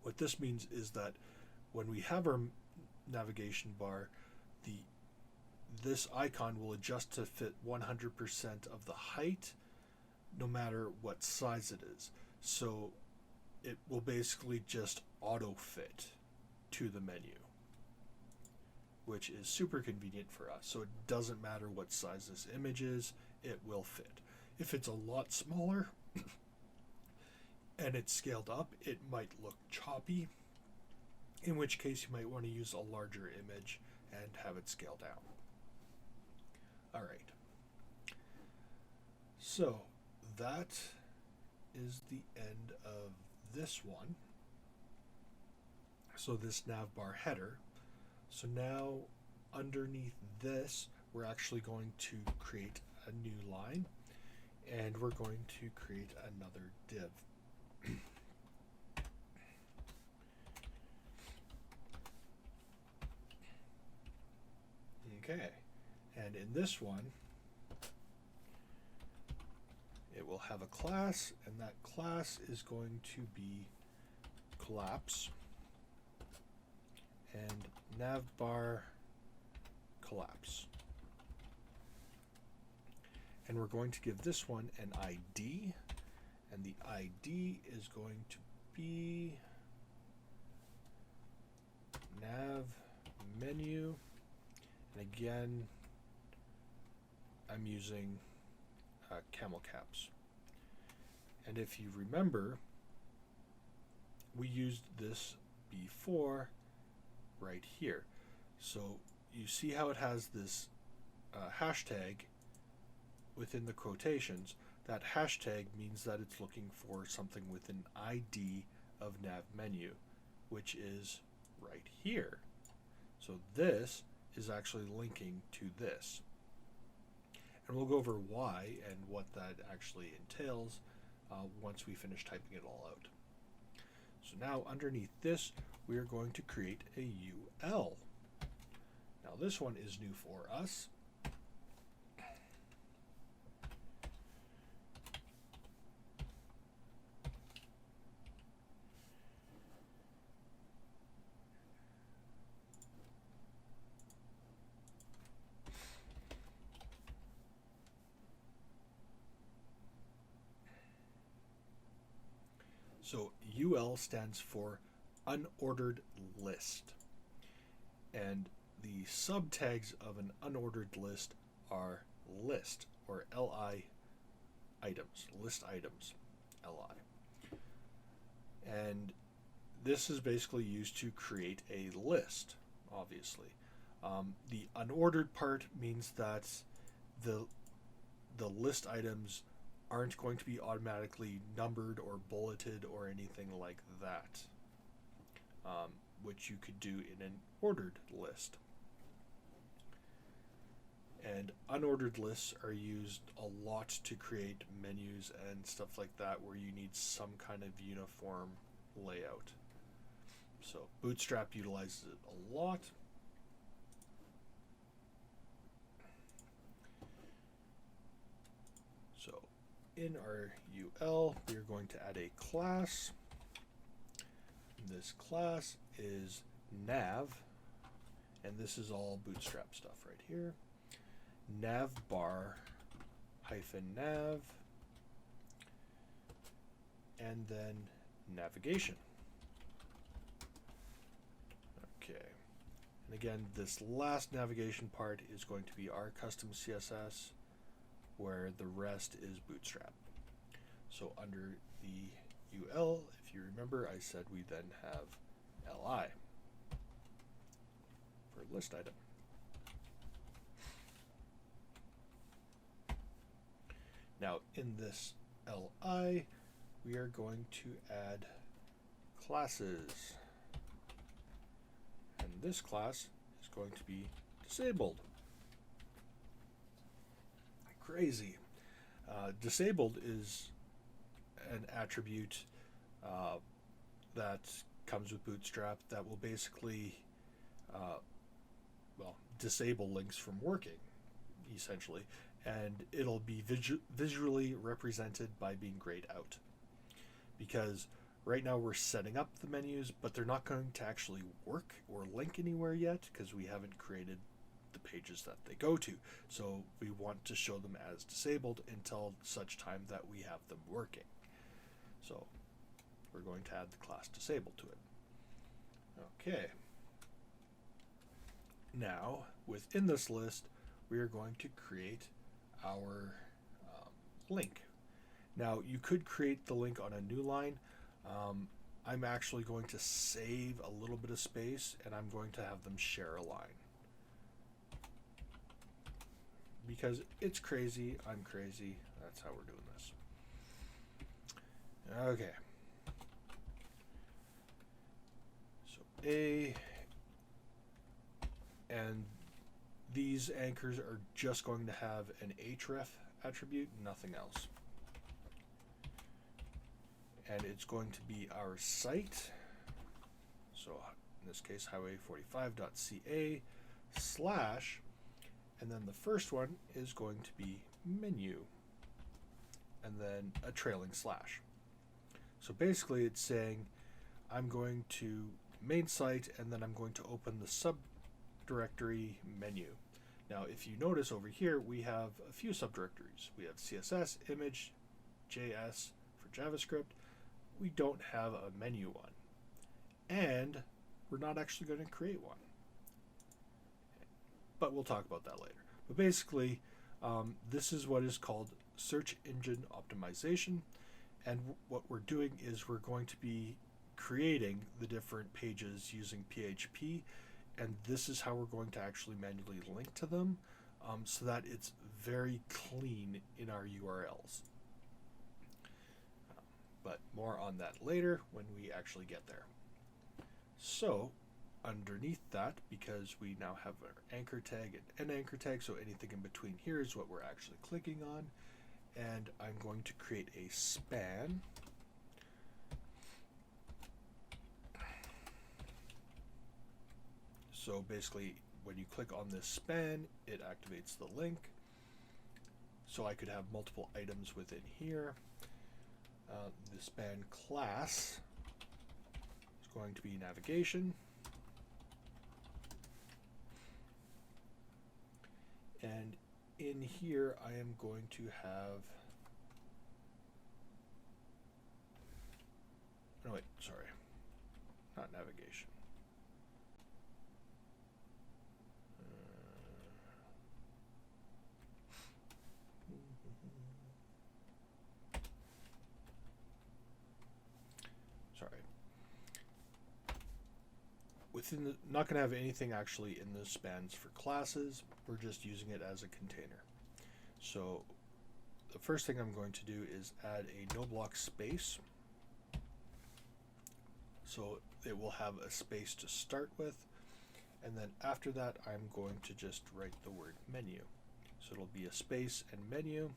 What this means is that when we have our navigation bar, this icon will adjust to fit 100% of the height, no matter what size it is. So it will basically just auto fit to the menu, which is super convenient for us. So it doesn't matter what size this image is, it will fit. If it's a lot smaller and it's scaled up, it might look choppy, in which case you might want to use a larger image and have it scale down. All right. So that is the end of this one. So this navbar header. So now underneath this, we're actually going to create a new line, and we're going to create another div. Okay, and in this one, it will have a class, and that class is going to be collapse and navbar collapse. And we're going to give this one an ID, and the ID is going to be nav menu, and again I'm using camel caps. And if you remember, we used this before right here. So you see how it has this hashtag within the quotations. That hashtag means that it's looking for something with an ID of nav menu, which is right here. So this is actually linking to this. And we'll go over why and what that actually entails once we finish typing it all out. So now underneath this, we are going to create a UL. Now this one is new for us. So UL stands for unordered list. And the subtags of an unordered list are list, or LI items, list items, LI. And this is basically used to create a list, obviously. The unordered part means that the list items aren't going to be automatically numbered or bulleted or anything like that, which you could do in an ordered list. And unordered lists are used a lot to create menus and stuff like that where you need some kind of uniform layout. So Bootstrap utilizes it a lot. So in our UL, we are going to add a class. This class is nav, and this is all Bootstrap stuff right here. Navbar hyphen nav, and then navigation. Okay, and again, this last navigation part is going to be our custom CSS, where the rest is Bootstrap. So under the UL, if you remember, I said we then have LI for list item. Now in this LI, we are going to add classes. And this class is going to be disabled. Crazy. Disabled is an attribute that comes with Bootstrap that will basically disable links from working, essentially, and it'll be visually represented by being grayed out, because right now we're setting up the menus, but they're not going to actually work or link anywhere yet because we haven't created the pages that they go to. So we want to show them as disabled until such time that we have them working. So we're going to add the class disabled to it. Okay. Now within this list, we are going to create our link. Now you could create the link on a new line. I'm actually going to save a little bit of space, and I'm going to have them share a line. Because it's crazy, I'm crazy, that's how we're doing this. Okay. So A, and these anchors are just going to have an href attribute, nothing else. And it's going to be our site. So in this case, highway45.ca / and then the first one is going to be menu. and then a trailing slash. So basically it's saying I'm going to main site and then I'm going to open the subdirectory menu. Now if you notice over here we have a few subdirectories. We have CSS, image, JS for JavaScript. We don't have a menu one. And we're not actually going to create one. But we'll talk about that later. But basically, this is what is called search engine optimization. And what we're doing is we're going to be creating the different pages using PHP. And this is how we're going to actually manually link to them so that it's very clean in our URLs. But more on that later when we actually get there. So underneath that, because we now have our anchor tag and an anchor tag, so anything in between here is what we're actually clicking on. And I'm going to create a span. So basically, when you click on this span, it activates the link. So I could have multiple items within here. The span class is going to be navigation. And in here, I am going to have, no wait, sorry, not navigation. Sorry. Within the, not going to have anything actually in the spans for classes. We're just using it as a container. So the first thing I'm going to do is add a no block space. So it will have a space to start with. And then after that, I'm going to just write the word menu. So it'll be a space and menu.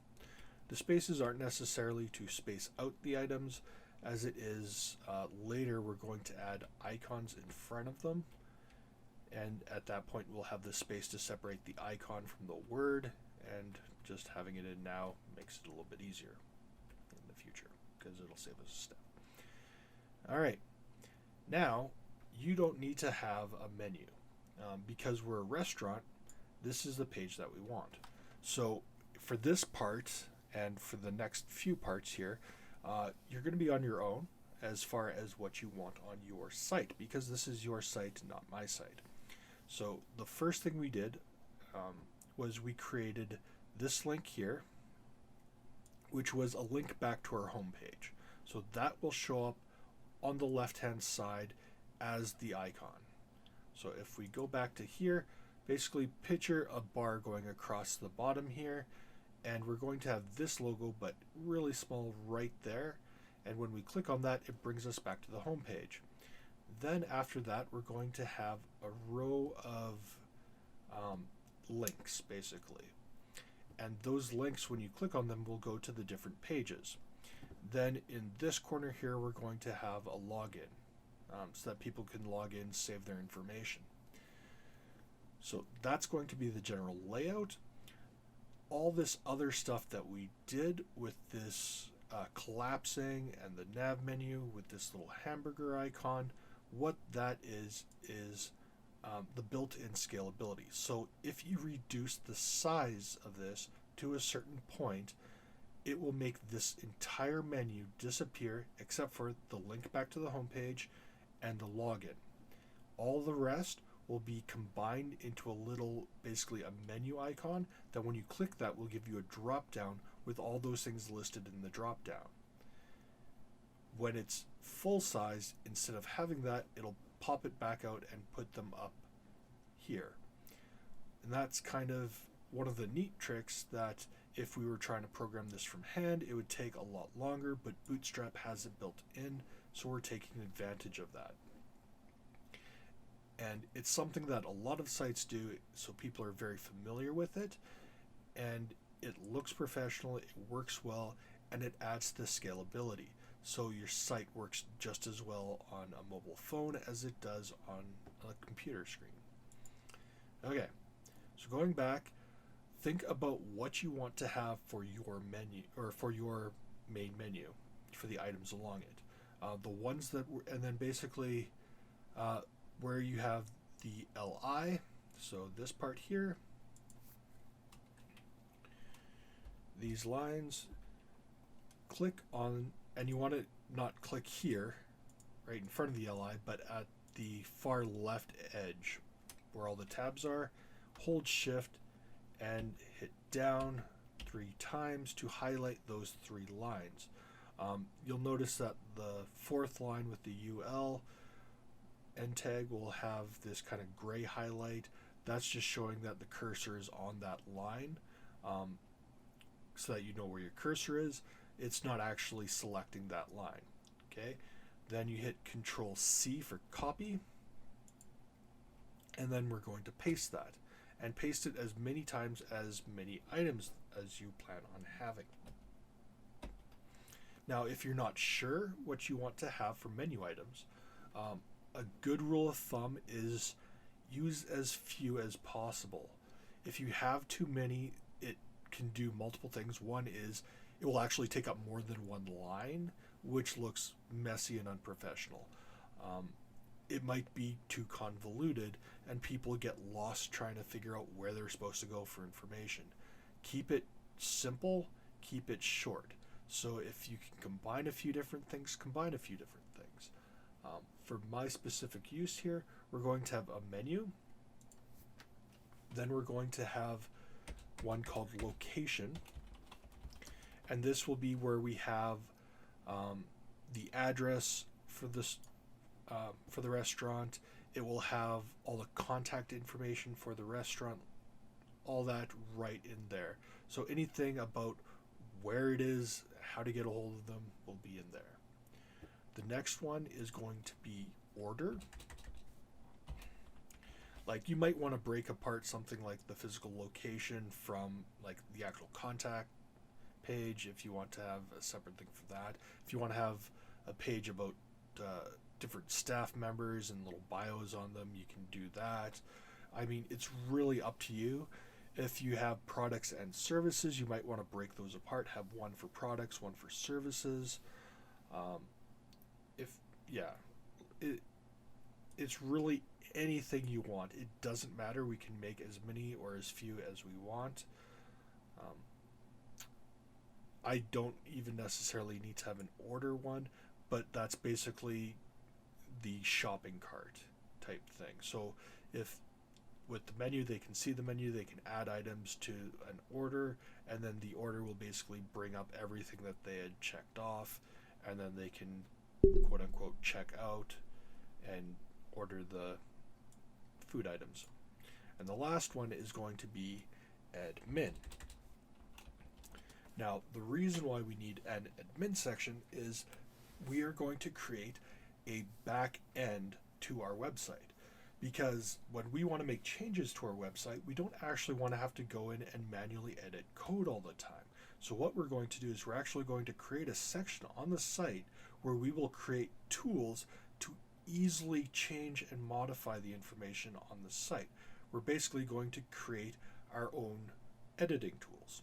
The spaces aren't necessarily to space out the items, as it is later we're going to add icons in front of them. And at that point, we'll have the space to separate the icon from the word, and just having it in now makes it a little bit easier in the future because it'll save us a step. All right. Now, you don't need to have a menu. Because we're a restaurant, this is the page that we want. So for this part and for the next few parts here, you're going to be on your own as far as what you want on your site, because this is your site, not my site. So the first thing we did was we created this link here, which was a link back to our home page. So that will show up on the left-hand side as the icon. So if we go back to here, basically picture a bar going across the bottom here, and we're going to have this logo but really small right there, and when we click on that, it brings us back to the home page. Then after that, we're going to have a row of links basically, and those links, when you click on them, will go to the different pages. Then in this corner here, we're going to have a login, so that people can log in, save their information. So that's going to be the general layout. All this other stuff that we did with this collapsing and the nav menu with this little hamburger icon, what that is the built-in scalability. So if you reduce the size of this to a certain point, it will make this entire menu disappear except for the link back to the home page and the login. All the rest will be combined into a little, basically a menu icon that when you click that will give you a drop down with all those things listed in the drop down. When it's full size, instead of having that, it'll pop it back out and put them up here. And that's kind of one of the neat tricks that if we were trying to program this from hand, it would take a lot longer, but Bootstrap has it built in, so we're taking advantage of that. And it's something that a lot of sites do, so people are very familiar with it, and it looks professional, it works well, and it adds to the scalability. So your site works just as well on a mobile phone as it does on a computer screen. Okay, so going back, think about what you want to have for your menu or for your main menu for the items along it. The ones that were, and then basically where you have the LI, so this part here, these lines, click on, and you want to not click here, right in front of the LI, but at the far left edge where all the tabs are. Hold shift and hit down 3 times to highlight those 3 lines. You'll notice that the 4th line with the UL end tag will have this kind of gray highlight. That's just showing that the cursor is on that line, so that you know where your cursor is. It's not actually selecting that line. Okay, then you hit Control C for copy, and then we're going to paste that, and paste it as many times as many items as you plan on having. Now, if you're not sure what you want to have for menu items, a good rule of thumb is use as few as possible. If you have too many, it can do multiple things. One is it will actually take up more than one line, which looks messy and unprofessional. It might be too convoluted, and people get lost trying to figure out where they're supposed to go for information. Keep it simple, keep it short. So if you can combine a few different things, combine a few different things. For my specific use here, we're going to have a menu. Then we're going to have one called location. And this will be where we have the address for this for the restaurant. It will have all the contact information for the restaurant, all that right in there. So anything about where it is, how to get a hold of them will be in there. The next one is going to be order. Like, you might want to break apart something like the physical location from like the actual contact page if you want to have a separate thing for that. If you want to have a page about different staff members and little bios on them, you can do that. I mean, it's really up to you. If you have products and services, you might want to break those apart. Have one for products, one for services. It's really anything you want. It doesn't matter. We can make as many or as few as we want. I don't even necessarily need to have an order one, but that's basically the shopping cart type thing. So if with the menu, they can see the menu, they can add items to an order, and then the order will basically bring up everything that they had checked off, and then they can quote unquote check out and order the food items. And the last one is going to be admin. Now, the reason why we need an admin section is we are going to create a back end to our website. Because when we want to make changes to our website, we don't actually want to have to go in and manually edit code all the time. So what we're going to do is we're actually going to create a section on the site where we will create tools to easily change and modify the information on the site. We're basically going to create our own editing tools.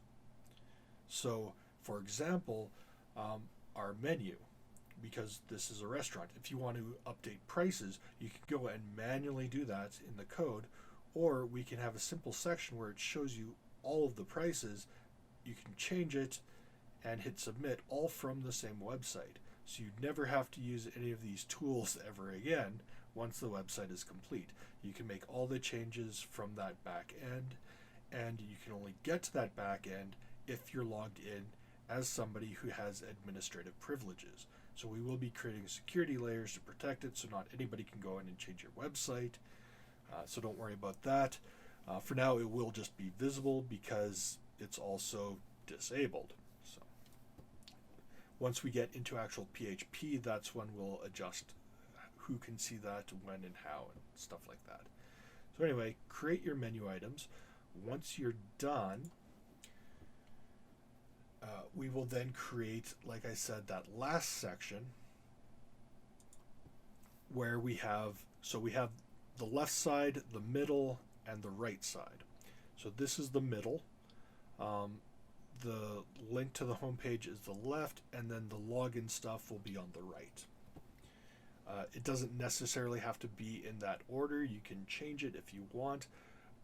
So, for example, our menu, because this is a restaurant, if you want to update prices, you can go and manually do that in the code, or we can have a simple section where it shows you all of the prices. You can change it and hit submit, all from the same website. So you never have to use any of these tools ever again once the website is complete. You can make all the changes from that back end, and you can only get to that back end if you're logged in as somebody who has administrative privileges. So we will be creating security layers to protect it so not anybody can go in and change your website. So don't worry about that. For now, it will just be visible because it's also disabled. So once we get into actual PHP, that's when we'll adjust who can see that, when and how, and stuff like that. So anyway, create your menu items. Once you're done, we will then create, like I said, that last section where we have the left side, the middle, and the right side. So this is the middle. The link to the homepage is the left, and then the login stuff will be on the right. It doesn't necessarily have to be in that order. You can change it if you want,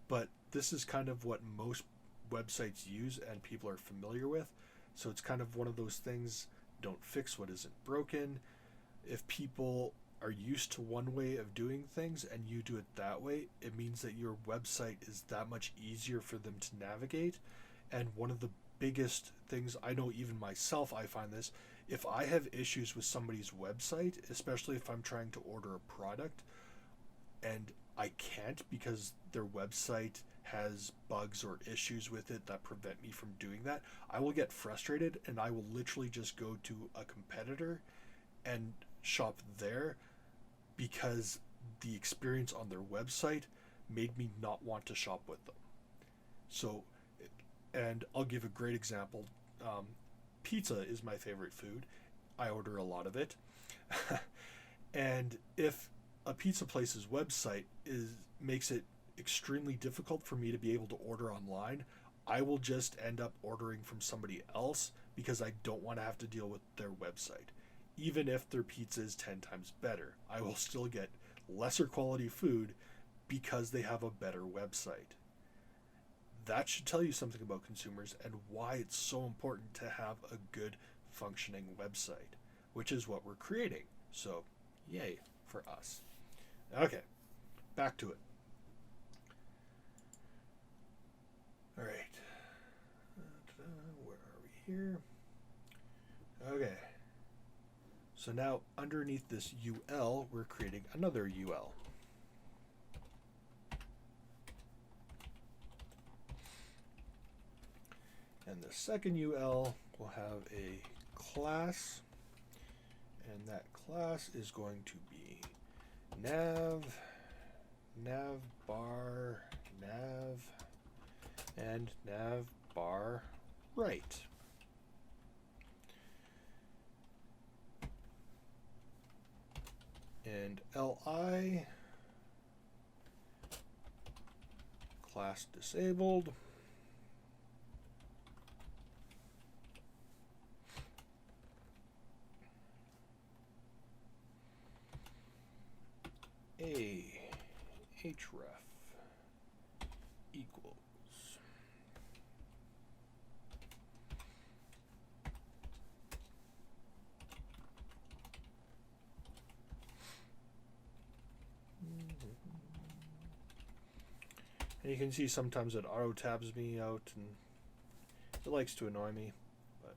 but this is kind of what most websites use and people are familiar with. So it's kind of one of those things, don't fix what isn't broken. If people are used to one way of doing things and you do it that way, it means that your website is that much easier for them to navigate. And one of the biggest things, I know even myself, I find this, if I have issues with somebody's website, especially if I'm trying to order a product and I can't because their website has bugs or issues with it that prevent me from doing that, I will get frustrated and I will literally just go to a competitor and shop there because the experience on their website made me not want to shop with them. So, and I'll give a great example. Pizza is my favorite food. I order a lot of it. And if a pizza place's website makes it extremely difficult for me to be able to order online, I will just end up ordering from somebody else because I don't want to have to deal with their website. Even if their pizza is 10 times better, I will still get lesser quality food because they have a better website. That should tell you something about consumers and why it's so important to have a good functioning website, which is what we're creating. So, yay for us. Okay, back to it. All right. Where are we here? Okay. So now underneath this UL, we're creating another UL. And the second UL will have a class, and that class is going to be nav bar nav, and nav bar right. And li class disabled. A href equals and you can see sometimes it auto tabs me out and it likes to annoy me, but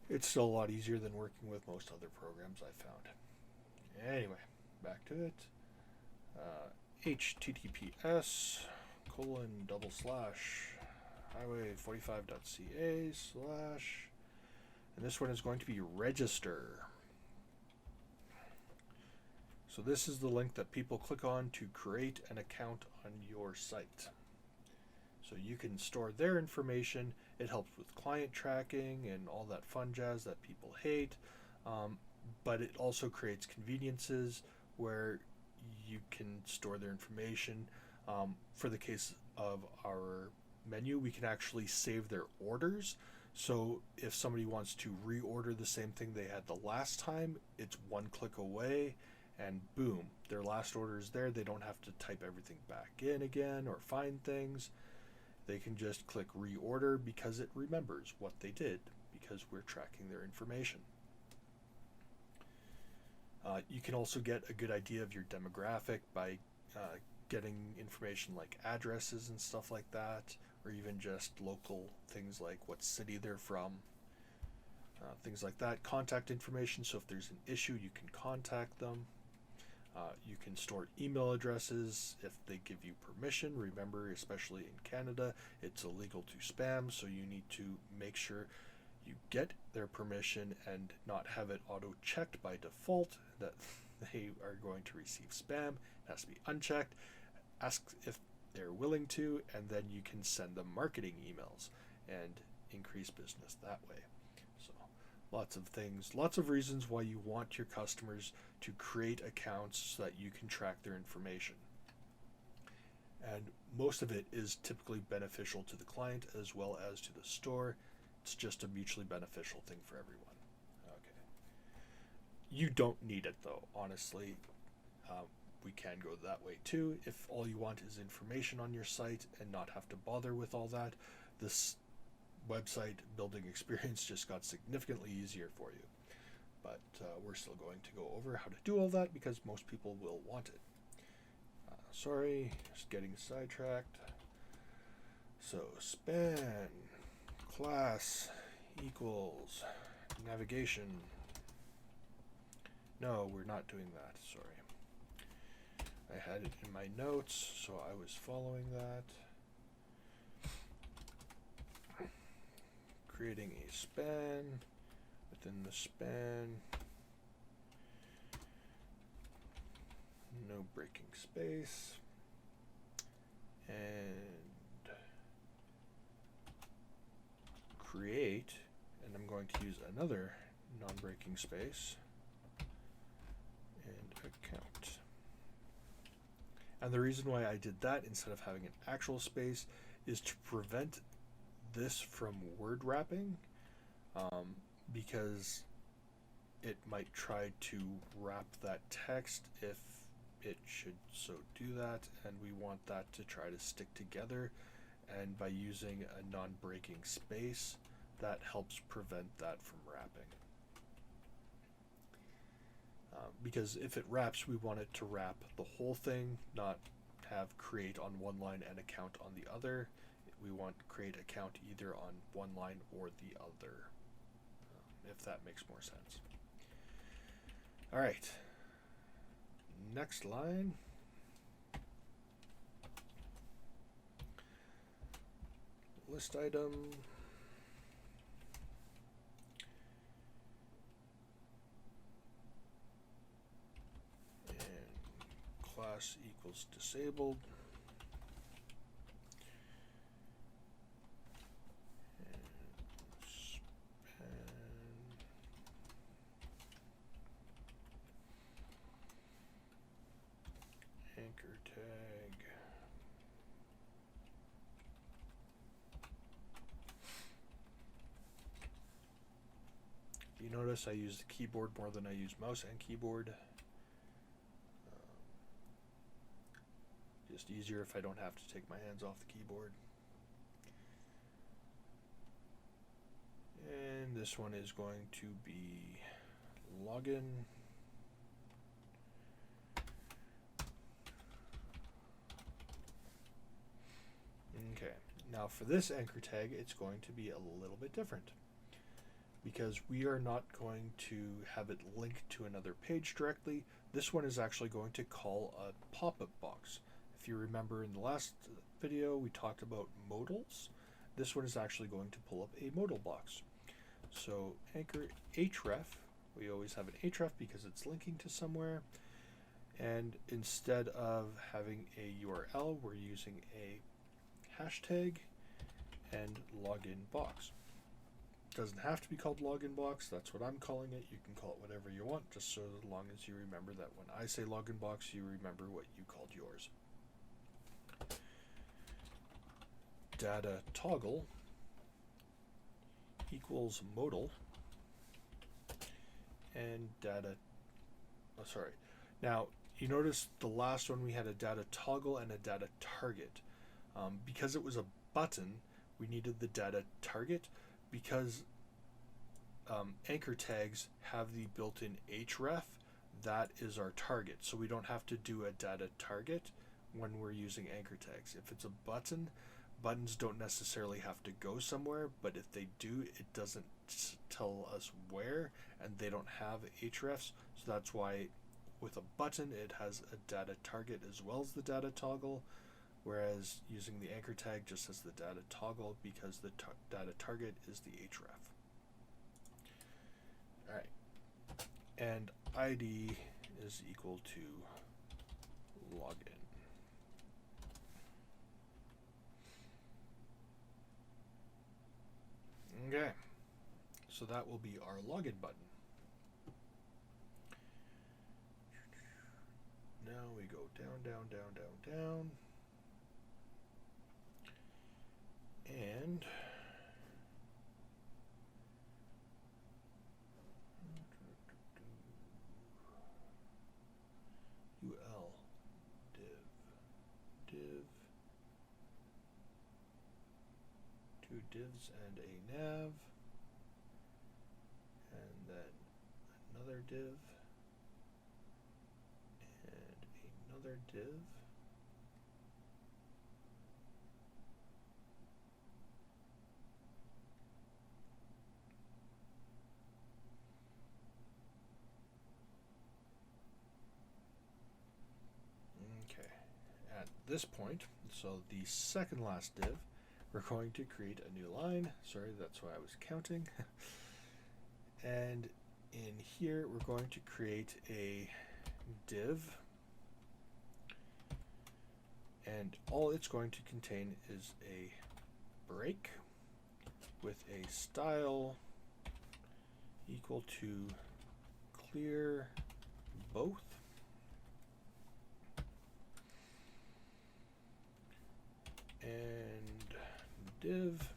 it's still a lot easier than working with most other programs I found. Anyway, back to it. HTTPS highway45.ca/ and this one is going to be register. So this is the link that people click on to create an account on your site. So you can store their information. It helps with client tracking and all that fun jazz that people hate. But it also creates conveniences where you can store their information. For the case of our menu, we can actually save their orders. So if somebody wants to reorder the same thing they had the last time, it's one click away and boom, their last order is there. They don't have to type everything back in again or find things. They can just click reorder because it remembers what they did because we're tracking their information. You can also get a good idea of your demographic by getting information like addresses and stuff like that, or even just local things like what city they're from, things like that. Contact information, so if there's an issue, you can contact them. You can store email addresses if they give you permission. Remember, especially in Canada, it's illegal to spam, so you need to make sure you get their permission and not have it auto-checked by default that they are going to receive spam. It has to be unchecked. Ask if they're willing to, and then you can send them marketing emails and increase business that way. So lots of things, lots of reasons why you want your customers to create accounts so that you can track their information. And most of it is typically beneficial to the client as well as to the store. It's just a mutually beneficial thing for everyone. Okay. You don't need it though, honestly. We can go that way too. If all you want is information on your site and not have to bother with all that, this website building experience just got significantly easier for you. But we're still going to go over how to do all that because most people will want it. Sorry, just getting sidetracked. So span class equals navigation. No, we're not doing that. Sorry. I had it in my notes, so I was following that. Creating a span. Within the span, no breaking space, and create, and I'm going to use another non-breaking space, and account. And the reason why I did that instead of having an actual space is to prevent this from word wrapping. Because it might try to wrap that text if it should so do that, and we want that to try to stick together, and by using a non-breaking space, that helps prevent that from wrapping. Because if it wraps, we want it to wrap the whole thing, not have create on one line and account on the other. We want create account either on one line or the other. If that makes more sense. All right. Next line. List item. And class equals disabled. Anchor tag. You notice I use the keyboard more than I use mouse and keyboard. Just easier if I don't have to take my hands off the keyboard. And this one is going to be login. Okay, now for this anchor tag, it's going to be a little bit different because we are not going to have it linked to another page directly. This one is actually going to call a pop-up box. If you remember in the last video, we talked about modals. This one is actually going to pull up a modal box. So anchor href, we always have an href because it's linking to somewhere. And instead of having a URL, we're using a hashtag and login box. Doesn't have to be called login box. That's what I'm calling it. You can call it whatever you want, just so long as you remember that when I say login box, you remember what you called yours. Data toggle equals modal and data. Oh, sorry. Now you notice the last one we had a data toggle and a data target. Because it was a button, we needed the data target because anchor tags have the built-in href. That is our target, so we don't have to do a data target when we're using anchor tags. If it's a button, buttons don't necessarily have to go somewhere, but if they do, it doesn't tell us where, and they don't have hrefs, so that's why with a button it has a data target as well as the data toggle, whereas using the anchor tag just has the data toggle because the data target is the href. Alright, and ID is equal to login. Okay, so that will be our login button. Now we go down, down, down, down, down. two divs and a nav, and then another div, and another div. Okay, at this point, so the second last div, we're going to create a new line. Sorry, that's why I was counting. And in here, we're going to create a div, and all it's going to contain is a break with a style equal to clear both. And div,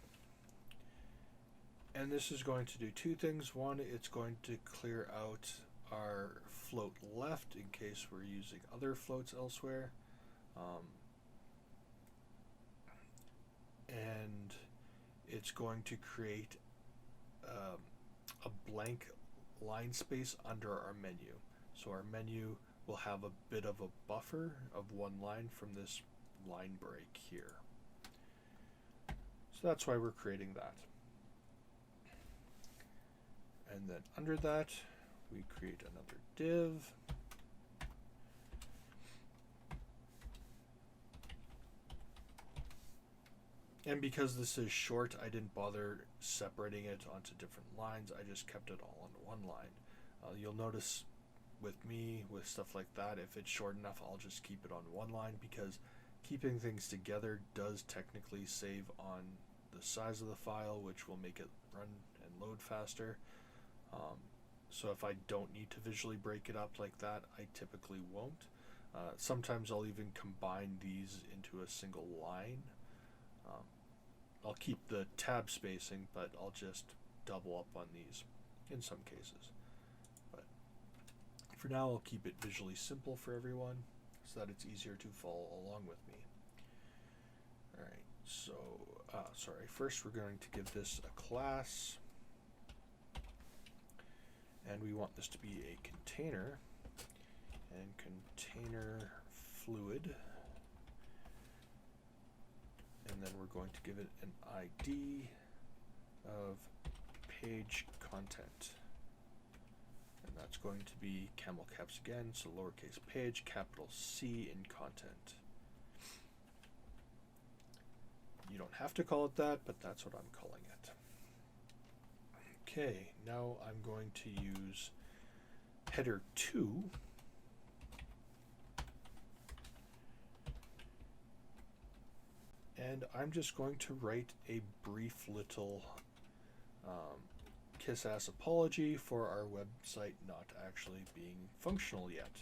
and this is going to do two things. One, it's going to clear out our float left in case we're using other floats elsewhere, and it's going to create a blank line space under our menu. So our menu will have a bit of a buffer of one line from this line break here. So that's why we're creating that. And then under that, we create another div. And because this is short, I didn't bother separating it onto different lines. I just kept it all on one line. You'll notice with me, with stuff like that, if it's short enough, I'll just keep it on one line, because keeping things together does technically save on the size of the file, which will make it run and load faster. So if I don't need to visually break it up like that, I typically won't. Sometimes I'll even combine these into a single line. I'll keep the tab spacing, but I'll just double up on these in some cases. But for now, I'll keep it visually simple for everyone so that it's easier to follow along with me. Alright, so, sorry, first we're going to give this a class, and we want this to be a container, and container fluid, and then we're going to give it an ID of page content, and that's going to be camel caps again, so lowercase page, capital C in content. You don't have to call it that, but that's what I'm calling it. Okay, now I'm going to use header 2. And I'm just going to write a brief little kiss-ass apology for our website not actually being functional yet.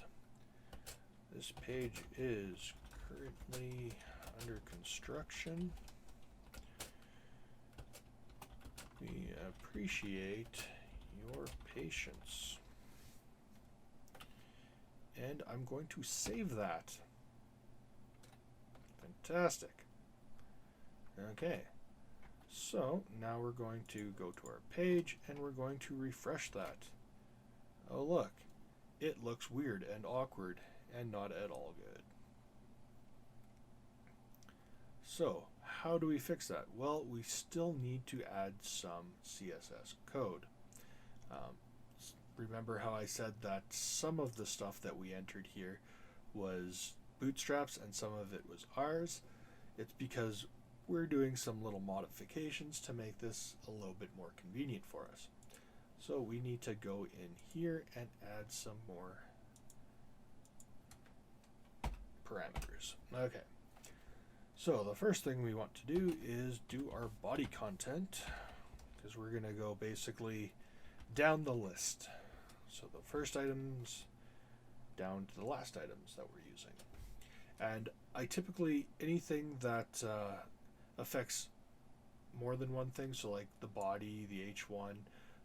This page is currently under construction. We appreciate your patience. And I'm going to save that. Fantastic. Okay, so now we're going to go to our page and we're going to refresh that. Oh look, it looks weird and awkward and not at all good. So how do we fix that? Well, we still need to add some CSS code. Remember how I said that some of the stuff that we entered here was Bootstrap's and some of it was ours? It's because we're doing some little modifications to make this a little bit more convenient for us. So we need to go in here and add some more parameters. Okay. So the first thing we want to do is do our body content, because we're going to go basically down the list. So the first items down to the last items that we're using. And I typically, anything that affects more than one thing, so like the body, the H1,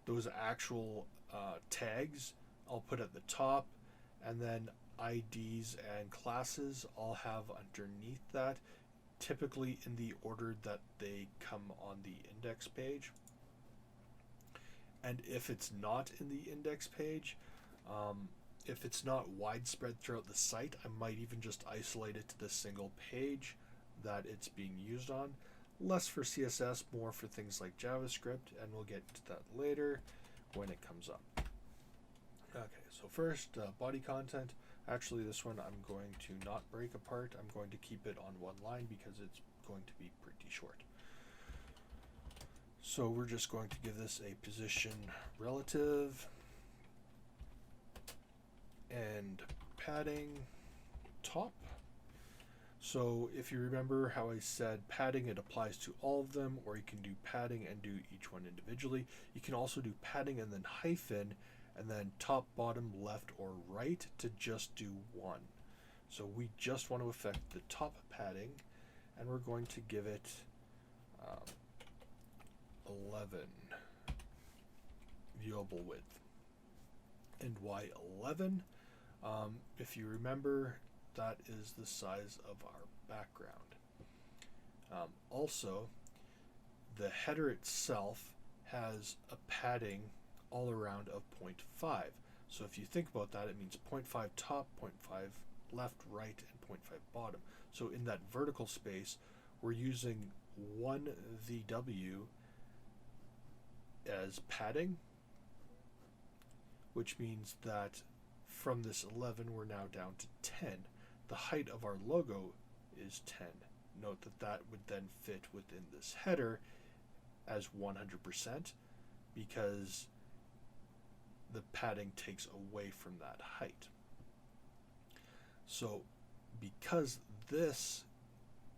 those actual tags I'll put at the top, and then IDs and classes I'll have underneath that. typically in the order that they come on the index page. And if it's not in the index page, if it's not widespread throughout the site, I might even just isolate it to the single page that it's being used on. Less for CSS, more for things like JavaScript, and we'll get to that later when it comes up. Okay, so first, body content. Actually, this one I'm going to not break apart. I'm going to keep it on one line because it's going to be pretty short. So we're just going to give this a position relative and padding top. So if you remember how I said padding, it applies to all of them, or you can do padding and do each one individually. You can also do padding and then hyphen, and then top, bottom, left, or right to just do one. So we just want to affect the top padding, and we're going to give it 11 viewable width. And why 11? If you remember, that is the size of our background. Also, the header itself has a padding all around of 0.5. So if you think about that, it means 0.5 top, 0.5 left, right, and 0.5 bottom. So in that vertical space, we're using 1 VW as padding, which means that from this 11 we're now down to 10. The height of our logo is 10. Note that that would then fit within this header as 100% because the padding takes away from that height. So because this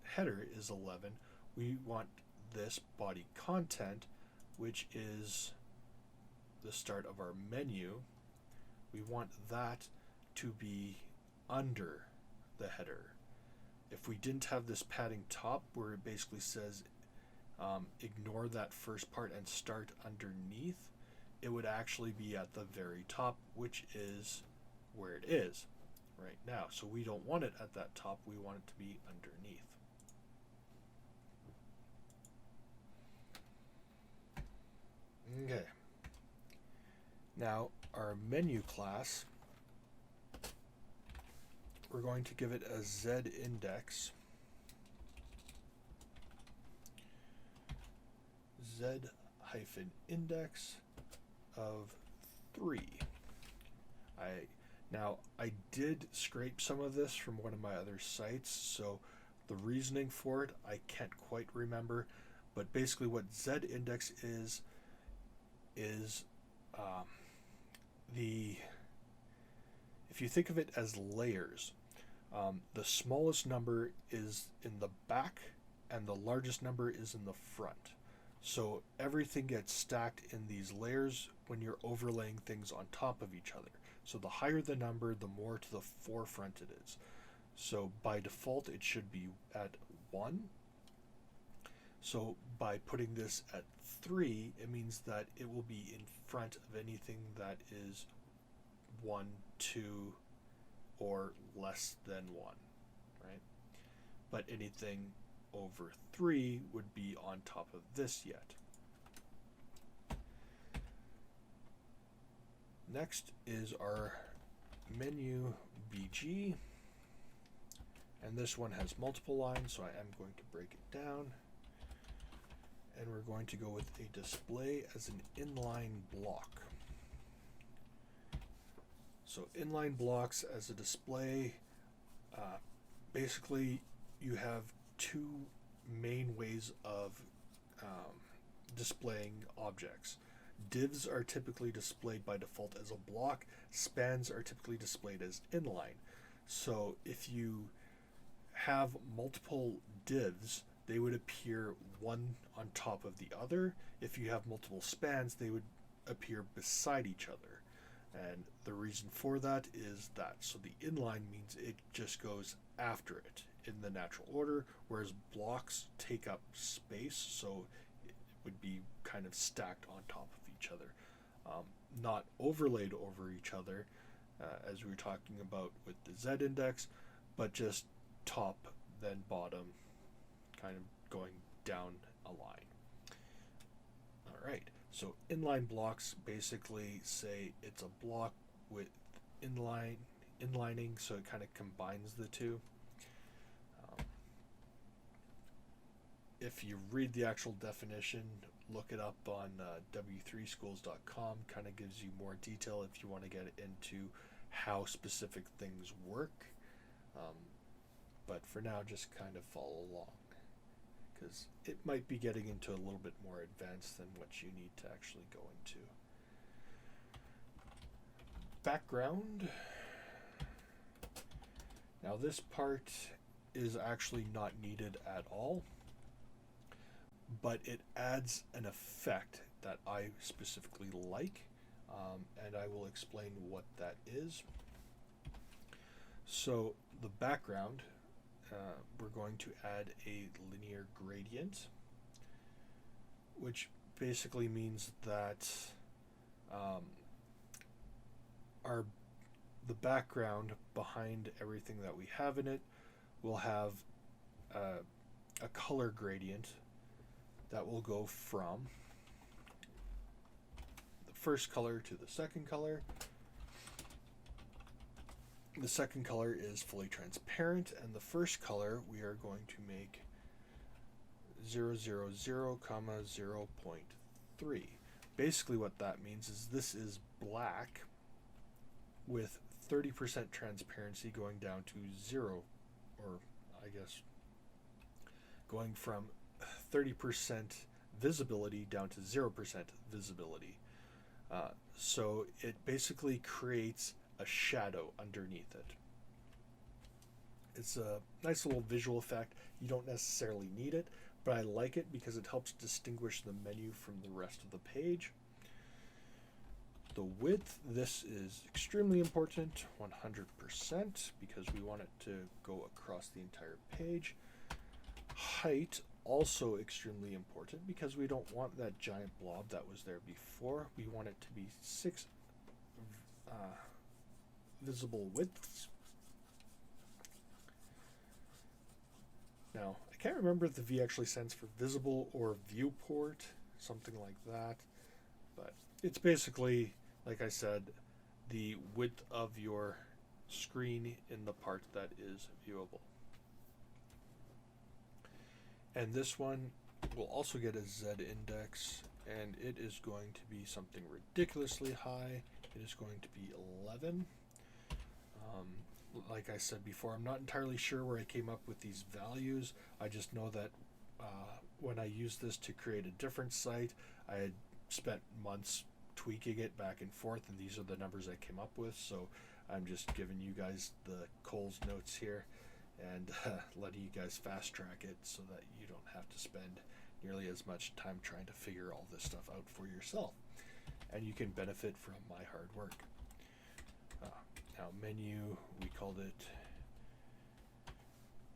header is 11, we want this body content, which is the start of our menu, we want that to be under the header. If we didn't have this padding top where it basically says ignore that first part and start underneath, it would actually be at the very top, which is where it is right now. So we don't want it at that top, we want it to be underneath. Okay. Now our menu class, we're going to give it a Z index. Z hyphen index of 3. I did scrape some of this from one of my other sites, so the reasoning for it I can't quite remember, but basically what Z index is if you think of it as layers, the smallest number is in the back and the largest number is in the front. So everything gets stacked in these layers when you're overlaying things on top of each other. So the higher the number, the more to the forefront it is. So by default, it should be at 1. So by putting this at 3, it means that it will be in front of anything that is 1, 2, or less than 1, right? But anything over 3 would be on top of this yet. Next is our menu BG, and this one has multiple lines, so I am going to break it down, and we're going to go with a display as an inline block. So inline blocks as a display, basically you have two main ways of displaying objects. Divs are typically displayed by default as a block. Spans are typically displayed as inline. So if you have multiple divs, they would appear one on top of the other. If you have multiple spans, they would appear beside each other. And the reason for that is that. So the inline means it just goes after it in the natural order, whereas blocks take up space, so it would be kind of stacked on top of each other. Not overlaid over each other, as we were talking about with the Z index, but just top, then bottom, kind of going down a line. All right, so inline blocks basically say it's a block with inlining, so it kind of combines the two. If you read the actual definition, look it up on w3schools.com. Kind of gives you more detail if you want to get into how specific things work. But for now, just kind of follow along, because it might be getting into a little bit more advanced than what you need to actually go into. Background. Now this part is actually not needed at all, but it adds an effect that I specifically like, and I will explain what that is. So the background, we're going to add a linear gradient, which basically means that the background behind everything that we have in it will have a color gradient that will go from the first color to the second color. The second color is fully transparent, and the first color we are going to make 000, 0.3. Basically what that means is this is black with 30% transparency going down to 0, or I guess going from 30% visibility down to 0% visibility. So it basically creates a shadow underneath it. It's a nice little visual effect. You don't necessarily need it, but I like it because it helps distinguish the menu from the rest of the page. The width, this is extremely important, 100%, because we want it to go across the entire page. Height, also extremely important, because we don't want that giant blob that was there before. We want it to be 6 visible widths. Now, I can't remember if the V actually stands for visible or viewport, something like that, but it's basically, like I said, the width of your screen in the part that is viewable. And this one will also get a Z index, and it is going to be something ridiculously high. It is going to be 11. Like I said before, I'm not entirely sure where I came up with these values. I just know that when I used this to create a different site, I had spent months tweaking it back and forth, and these are the numbers I came up with. So I'm just giving you guys the Coles notes here and letting you guys fast track it so that you don't have to spend nearly as much time trying to figure all this stuff out for yourself, and you can benefit from my hard work. Now menu, we called it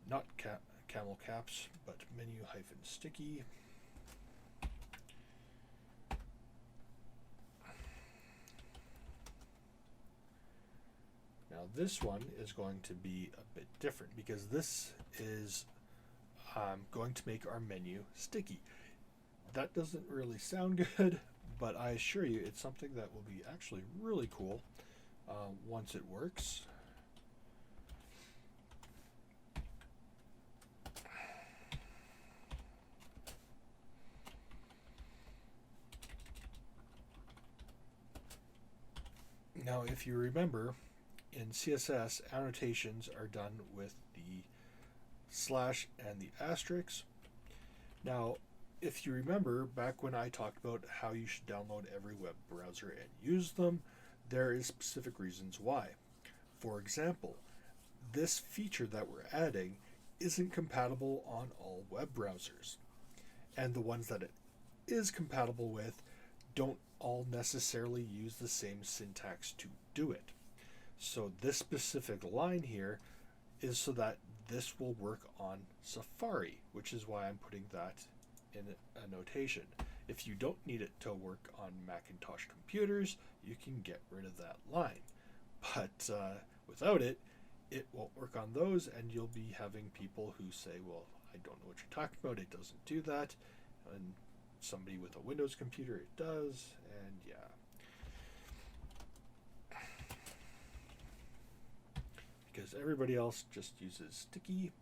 not camel caps, but menu hyphen sticky. Now this one is going to be a bit different, because this is going to make our menu sticky. That doesn't really sound good, but I assure you it's something that will be actually really cool once it works. Now, if you remember, in CSS, annotations are done with the slash and the asterisk. Now, if you remember back when I talked about how you should download every web browser and use them, there is specific reasons why. For example, this feature that we're adding isn't compatible on all web browsers, and the ones that it is compatible with don't all necessarily use the same syntax to do it. So this specific line here is so that this will work on Safari, which is why I'm putting that in a notation. If you don't need it to work on Macintosh computers, you can get rid of that line. But without it, it won't work on those, and you'll be having people who say, well, I don't know what you're talking about, it doesn't do that. And somebody with a Windows computer, it does, and yeah. Because everybody else just uses sticky,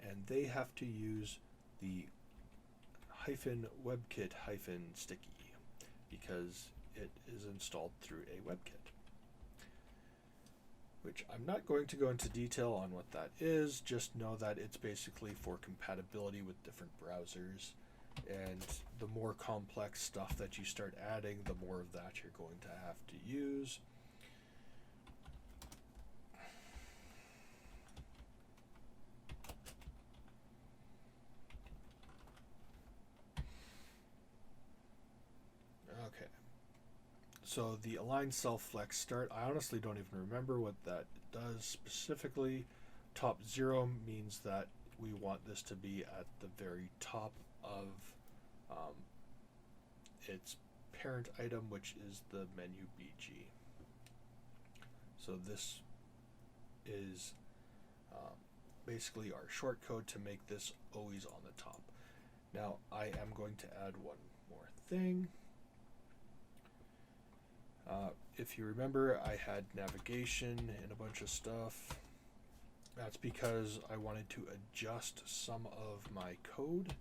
and they have to use the -WebKit-sticky because it is installed through a WebKit. Which I'm not going to go into detail on what that is, just know that it's basically for compatibility with different browsers, and the more complex stuff that you start adding, the more of that you're going to have to use. Okay. So the align self flex start, I honestly don't even remember what that does specifically. Top 0 means that we want this to be at the very top of its parent item, which is the menu BG. So this is basically our shortcode to make this always on the top. Now I am going to add one more thing. If you remember, I had navigation and a bunch of stuff. That's because I wanted to adjust some of my code.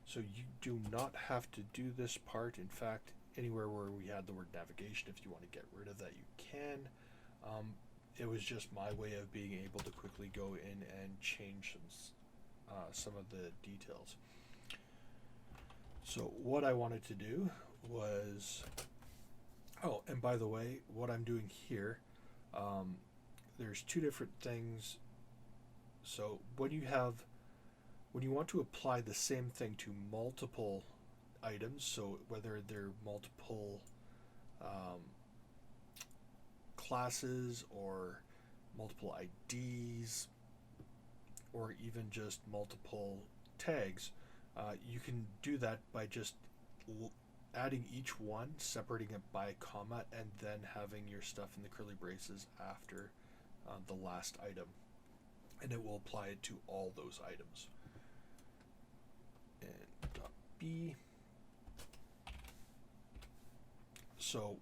So you do not have to do this part. In fact, anywhere where we had the word navigation, if you want to get rid of that, you can. It was just my way of being able to quickly go in and change some of the details. So what I wanted to do was... Oh, and by the way, what I'm doing here, there's two different things. So when you want to apply the same thing to multiple items, so whether they're multiple classes or multiple IDs or even just multiple tags, you can do that by just adding each one, separating it by a comma, and then having your stuff in the curly braces after the last item, and it will apply it to all those items. And .b. So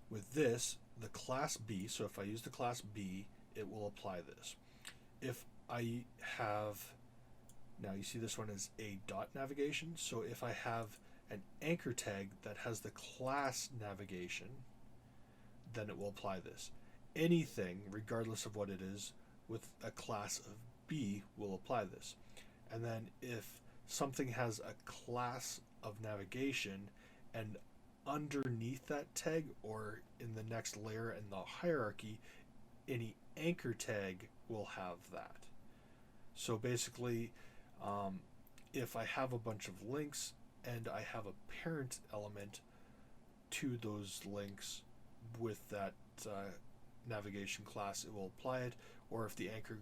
with this, the class B, so if I use the class B, it will apply this. If I have, now you see this one is a dot navigation, so if I have an anchor tag that has the class navigation, then it will apply this. Anything, regardless of what it is, with a class of B will apply this. And then if something has a class of navigation and underneath that tag or in the next layer in the hierarchy, any anchor tag will have that. So basically, if I have a bunch of links and I have a parent element to those links with that navigation class, it will apply it. Or if the anchor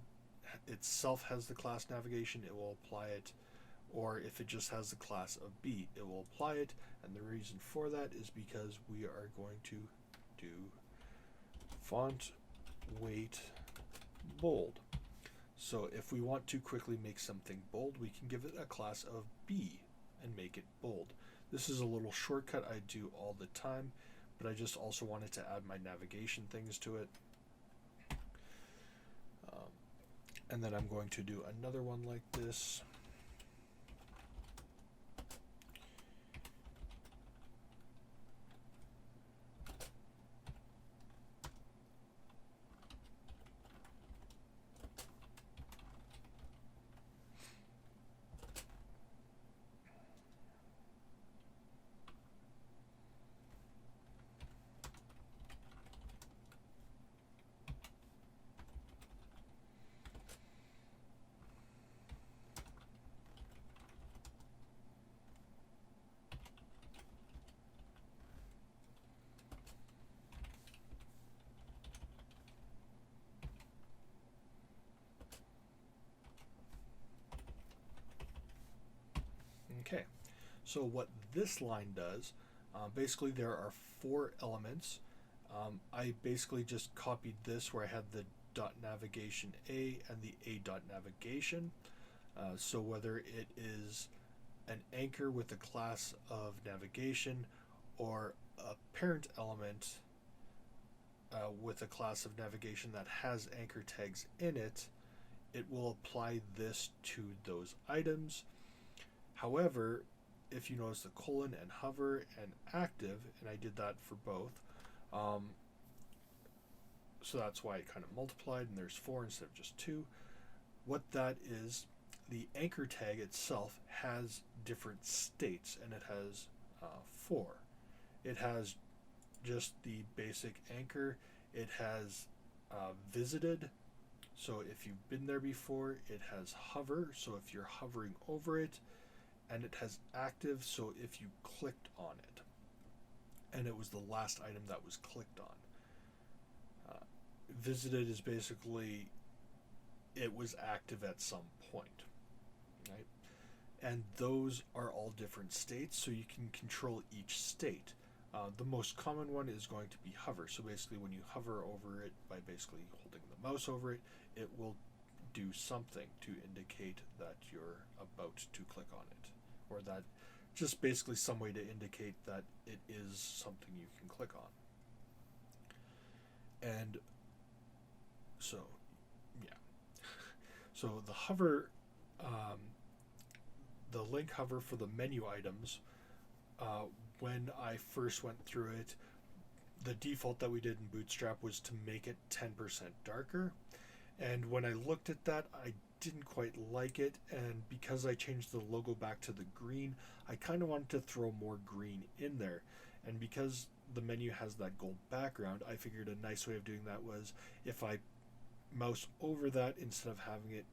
itself has the class navigation, it will apply it. Or if it just has the class of B, it will apply it. And the reason for that is because we are going to do font weight bold. So if we want to quickly make something bold, we can give it a class of B and make it bold. This is a little shortcut I do all the time, but I just also wanted to add my navigation things to it. And then I'm going to do another one like this. Okay, so what this line does, basically there are 4 elements. I basically just copied this where I had the a.navigation a and the a.navigation. So whether it is an anchor with a class of navigation or a parent element with a class of navigation that has anchor tags in it, it will apply this to those items. However, if you notice the colon and hover and active, and I did that for both, so that's why it kind of multiplied and there's 4 instead of just 2. What that is, the anchor tag itself has different states, and it has 4. It has just the basic anchor. It has visited, so if you've been there before. It has hover, so if you're hovering over it. And it has active, so if you clicked on it. And it was the last item that was clicked on. Visited is basically it was active at some point, right? And those are all different states, so you can control each state. The most common one is going to be hover. So basically when you hover over it by basically holding the mouse over it, it will do something to indicate that you're about to click on it, or that just basically some way to indicate that it is something you can click on. And so, yeah. So the hover, the link hover for the menu items, when I first went through it, the default that we did in Bootstrap was to make it 10% darker. And when I looked at that, I didn't quite like it, and because I changed the logo back to the green, I kind of wanted to throw more green in there. And because the menu has that gold background, I figured a nice way of doing that was if I mouse over that, instead of having it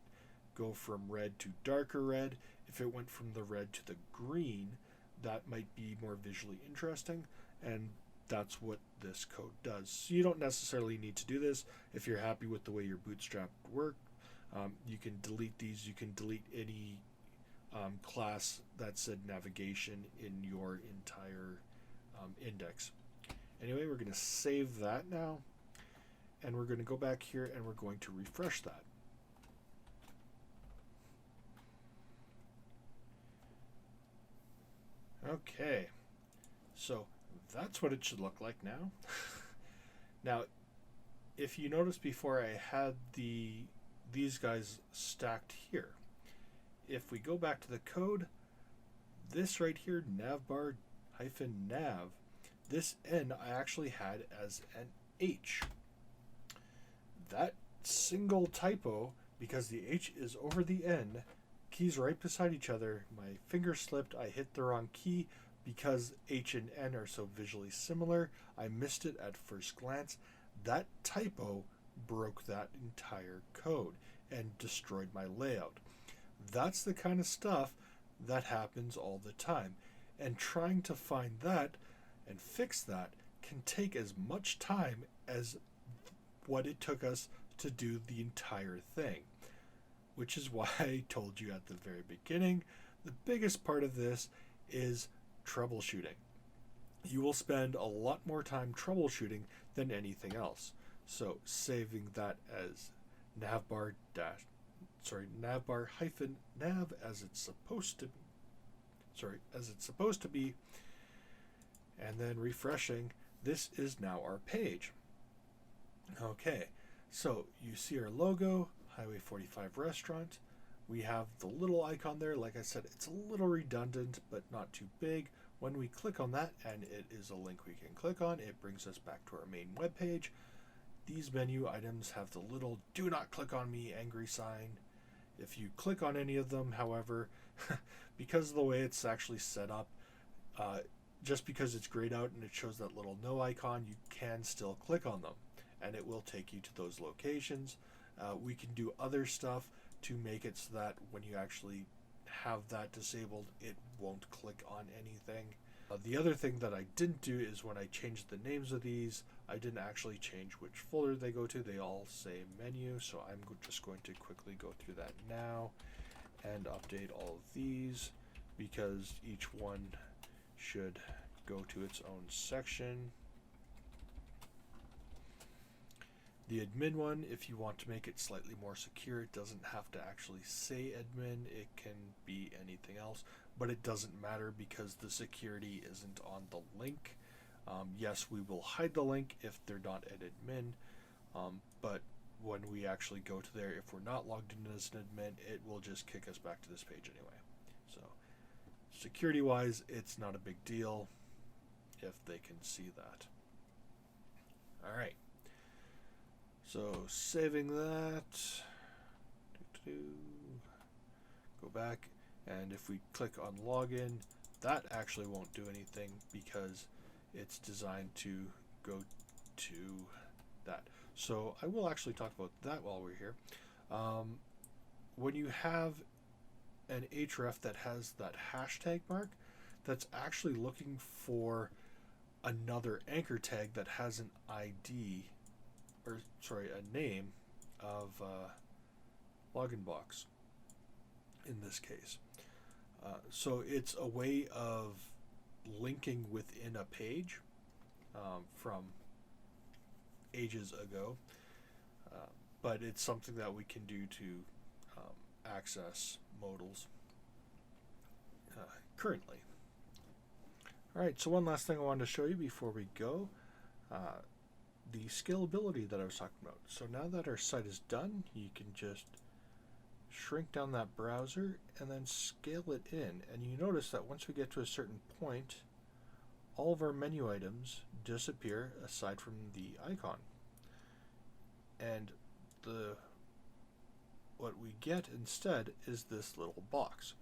go from red to darker red, if it went from the red to the green, that might be more visually interesting, and that's what this code does. So you don't necessarily need to do this. If you're happy with the way your Bootstrap work, you can delete these. You can delete any class that said navigation in your entire index. Anyway, we're going to save that now, and we're going to go back here and we're going to refresh that. Okay, so that's what it should look like now. Now, if you notice before, I had these guys stacked here. If we go back to the code, this right here, navbar -nav, this N I actually had as an H. That single typo, because the H is over the N, keys right beside each other, my finger slipped, I hit the wrong key. Because H and N are so visually similar, I missed it at first glance. That typo broke that entire code and destroyed my layout. That's the kind of stuff that happens all the time. And trying to find that and fix that can take as much time as what it took us to do the entire thing. Which is why I told you at the very beginning, the biggest part of this is troubleshooting. You will spend a lot more time troubleshooting than anything else. So saving that as navbar -nav as it's supposed to be, and then refreshing. This is now our page. Okay, so you see our logo, Highway 45 Restaurant. We have the little icon there. Like I said, it's a little redundant, but not too big. When we click on that, and it is a link we can click on, it brings us back to our main web page. These menu items have the little "do not click on me" angry sign. If you click on any of them, however, because of the way it's actually set up, just because it's grayed out and it shows that little no icon, you can still click on them, and it will take you to those locations. We can do other stuff to make it so that when you actually have that disabled, it won't click on anything. The other thing that I didn't do is when I changed the names of these, I didn't actually change which folder they go to. They all say menu, so I'm just going to quickly go through that now and update all of these, because each one should go to its own section. The admin one, if you want to make it slightly more secure, it doesn't have to actually say admin, it can be anything else, but it doesn't matter because the security isn't on the link. Yes, we will hide the link if they're not at admin, but when we actually go to there, if we're not logged in as an admin, it will just kick us back to this page anyway. So security wise, it's not a big deal if they can see that. Alright, so saving that, go back, and if we click on login, that actually won't do anything because it's designed to go to that. So I will actually talk about that while we're here. When you have an href that has that hashtag mark, that's actually looking for another anchor tag that has an ID, or sorry, a name of login box in this case. So it's a way of linking within a page from ages ago, but it's something that we can do to access modals currently. Alright, so one last thing I wanted to show you before we go, the scalability that I was talking about. So now that our site is done, you can just shrink down that browser and then scale it in, and you notice that once we get to a certain point, all of our menu items disappear aside from the icon, and what we get instead is this little box.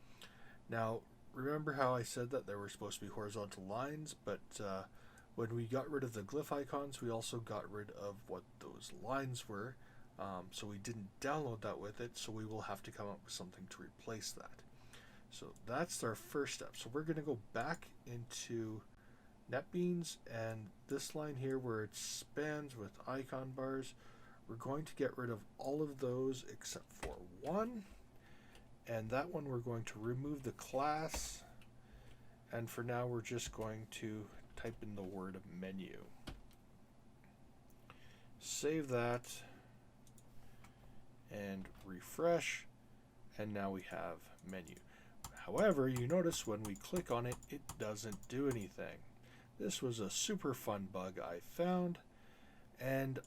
Now remember how I said that there were supposed to be horizontal lines, but when we got rid of the glyph icons, we also got rid of what those lines were, so we didn't download that with it, so we will have to come up with something to replace that. So that's our first step. So we're going to go back into NetBeans, and this line here where it spans with icon bars, we're going to get rid of all of those except for one, and that one we're going to remove the class, and for now we're just going to type in the word menu. Save that and refresh, and now we have menu. However, you notice when we click on it, it doesn't do anything. This was a super fun bug I found, and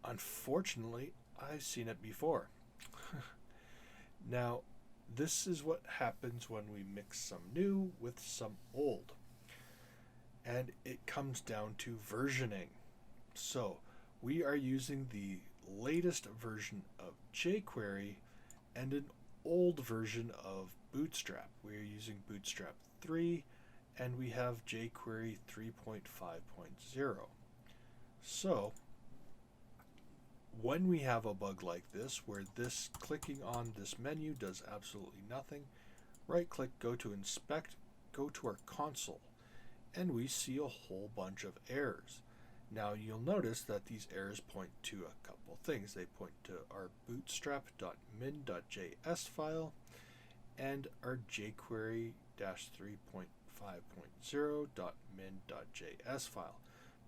unfortunately I've seen it before. Now this is what happens when we mix some new with some old, and it comes down to versioning. So we are using the latest version of jQuery and an old version of Bootstrap. We are using Bootstrap 3, and we have jQuery 3.5.0. So when we have a bug like this, where this clicking on this menu does absolutely nothing, right click, go to inspect, go to our console, and we see a whole bunch of errors. Now you'll notice that these errors point to a couple things. They point to our bootstrap.min.js file and our jQuery 3.5.0.min.js file.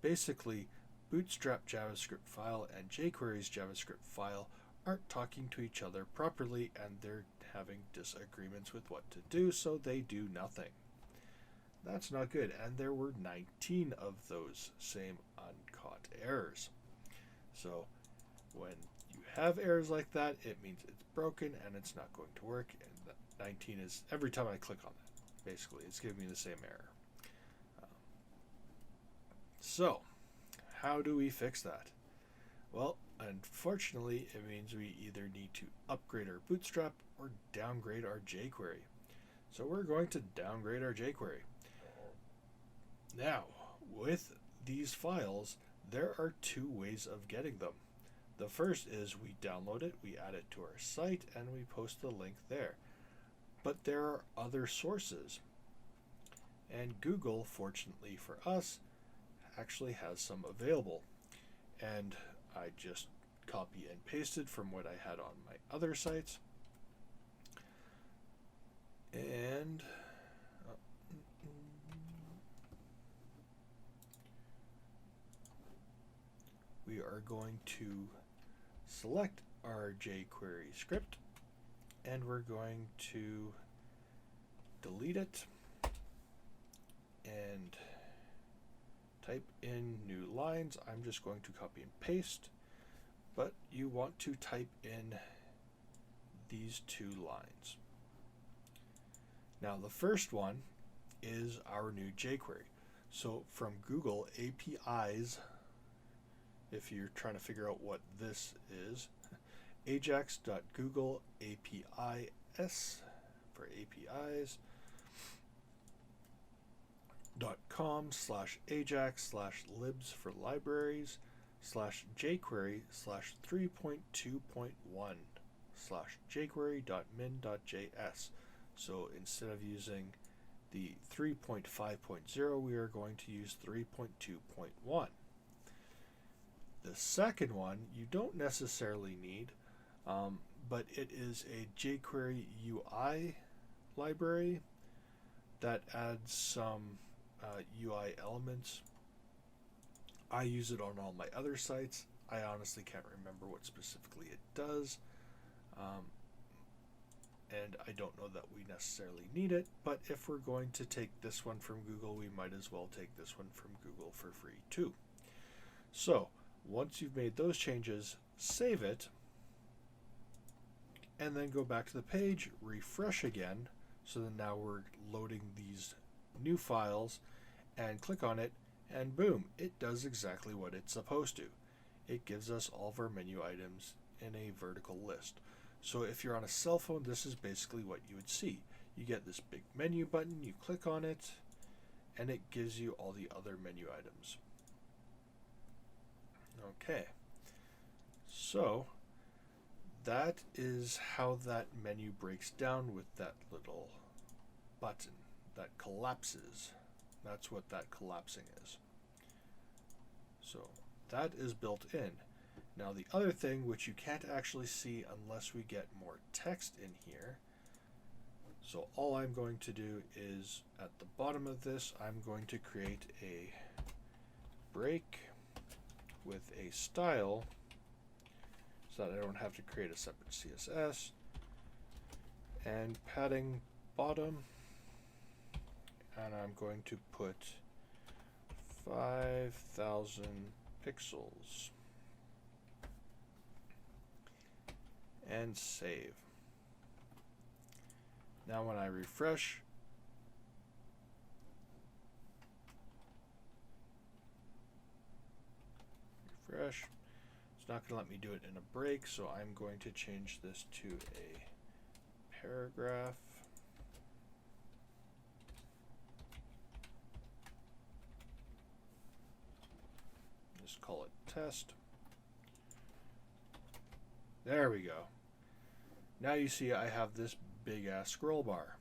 Basically, Bootstrap JavaScript file and jQuery's JavaScript file aren't talking to each other properly, and they're having disagreements with what to do, so they do nothing. That's not good, and there were 19 of those same uncaught errors. So when you have errors like that, it means it's broken and it's not going to work, and 19 is every time I click on that. Basically, it's giving me the same error. So how do we fix that? Well, unfortunately, it means we either need to upgrade our Bootstrap or downgrade our jQuery. So we're going to downgrade our jQuery. Now, with these files, there are two ways of getting them. The first is we download it, we add it to our site, and we post the link there. But there are other sources. And Google, fortunately for us, actually has some available. And I just copy and pasted from what I had on my other sites. And we are going to select our jQuery script, and we're going to delete it and type in new lines. I'm just going to copy and paste, but you want to type in these 2 lines. Now the first one is our new jQuery. So from Google APIs, if you're trying to figure out what this is, ajax.google APIs for APIs .com/ajax/libs for libraries /jQuery/3.2.1/jQuery.min.js. So instead of using the 3.5.0, we are going to use 3.2.1. The second one you don't necessarily need, but it is a jQuery UI library that adds some UI elements. I use it on all my other sites. I honestly can't remember what specifically it does, and I don't know that we necessarily need it, but if we're going to take this one from Google, we might as well take this one from Google for free too. So once you've made those changes, save it, and then go back to the page, refresh again, so then now we're loading these new files, and click on it, and boom, it does exactly what it's supposed to. It gives us all of our menu items in a vertical list. So if you're on a cell phone, this is basically what you would see. You get this big menu button, you click on it, and it gives you all the other menu items. Okay, so that is how that menu breaks down with that little button that collapses. That's what that collapsing is. So that is built in. Now the other thing, which you can't actually see unless we get more text in here, so all I'm going to do is at the bottom of this, I'm going to create a break with a style so that I don't have to create a separate CSS, and padding bottom, and I'm going to put 5,000 pixels and save. Now when I refresh, it's not going to let me do it in a break, so I'm going to change this to a paragraph. Just call it test. There we go. Now you see I have this big ass scroll bar,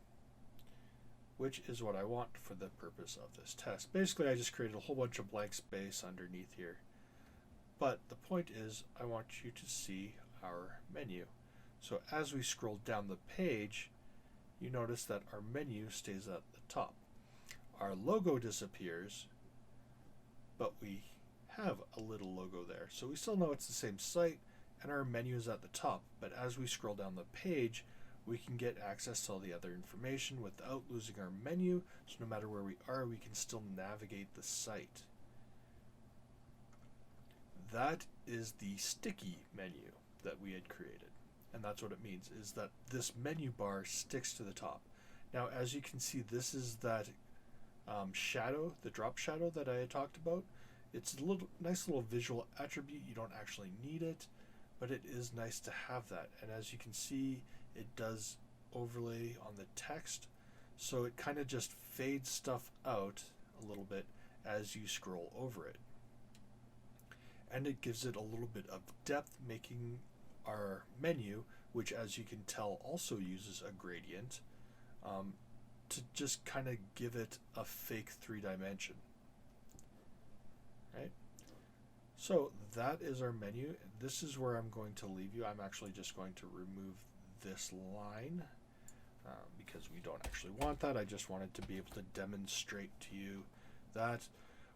which is what I want for the purpose of this test. Basically, I just created a whole bunch of blank space underneath here. But the point is, I want you to see our menu. So as we scroll down the page, you notice that our menu stays at the top. Our logo disappears, but we have a little logo there. So we still know it's the same site, and our menu is at the top. But as we scroll down the page, we can get access to all the other information without losing our menu. So no matter where we are, we can still navigate the site. That is the sticky menu that we had created. And that's what it means, is that this menu bar sticks to the top. Now, as you can see, this is that shadow, the drop shadow that I had talked about. It's a nice little visual attribute. You don't actually need it, but it is nice to have that. And as you can see, it does overlay on the text. So it kind of just fades stuff out a little bit as you scroll over it. And it gives it a little bit of depth, making our menu, which as you can tell also uses a gradient, to just kind of give it a fake 3-dimension. Right? So that is our menu. This is where I'm going to leave you. I'm actually just going to remove this line because we don't actually want that. I just wanted to be able to demonstrate to you that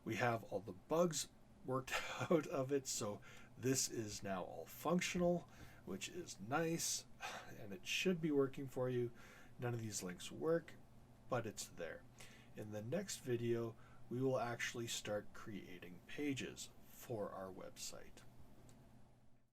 we have all the bugs worked out of it. So This is now all functional, which is nice, and it should be working for you. None of these links work, but it's there. In the next video, we will actually start creating pages for our website.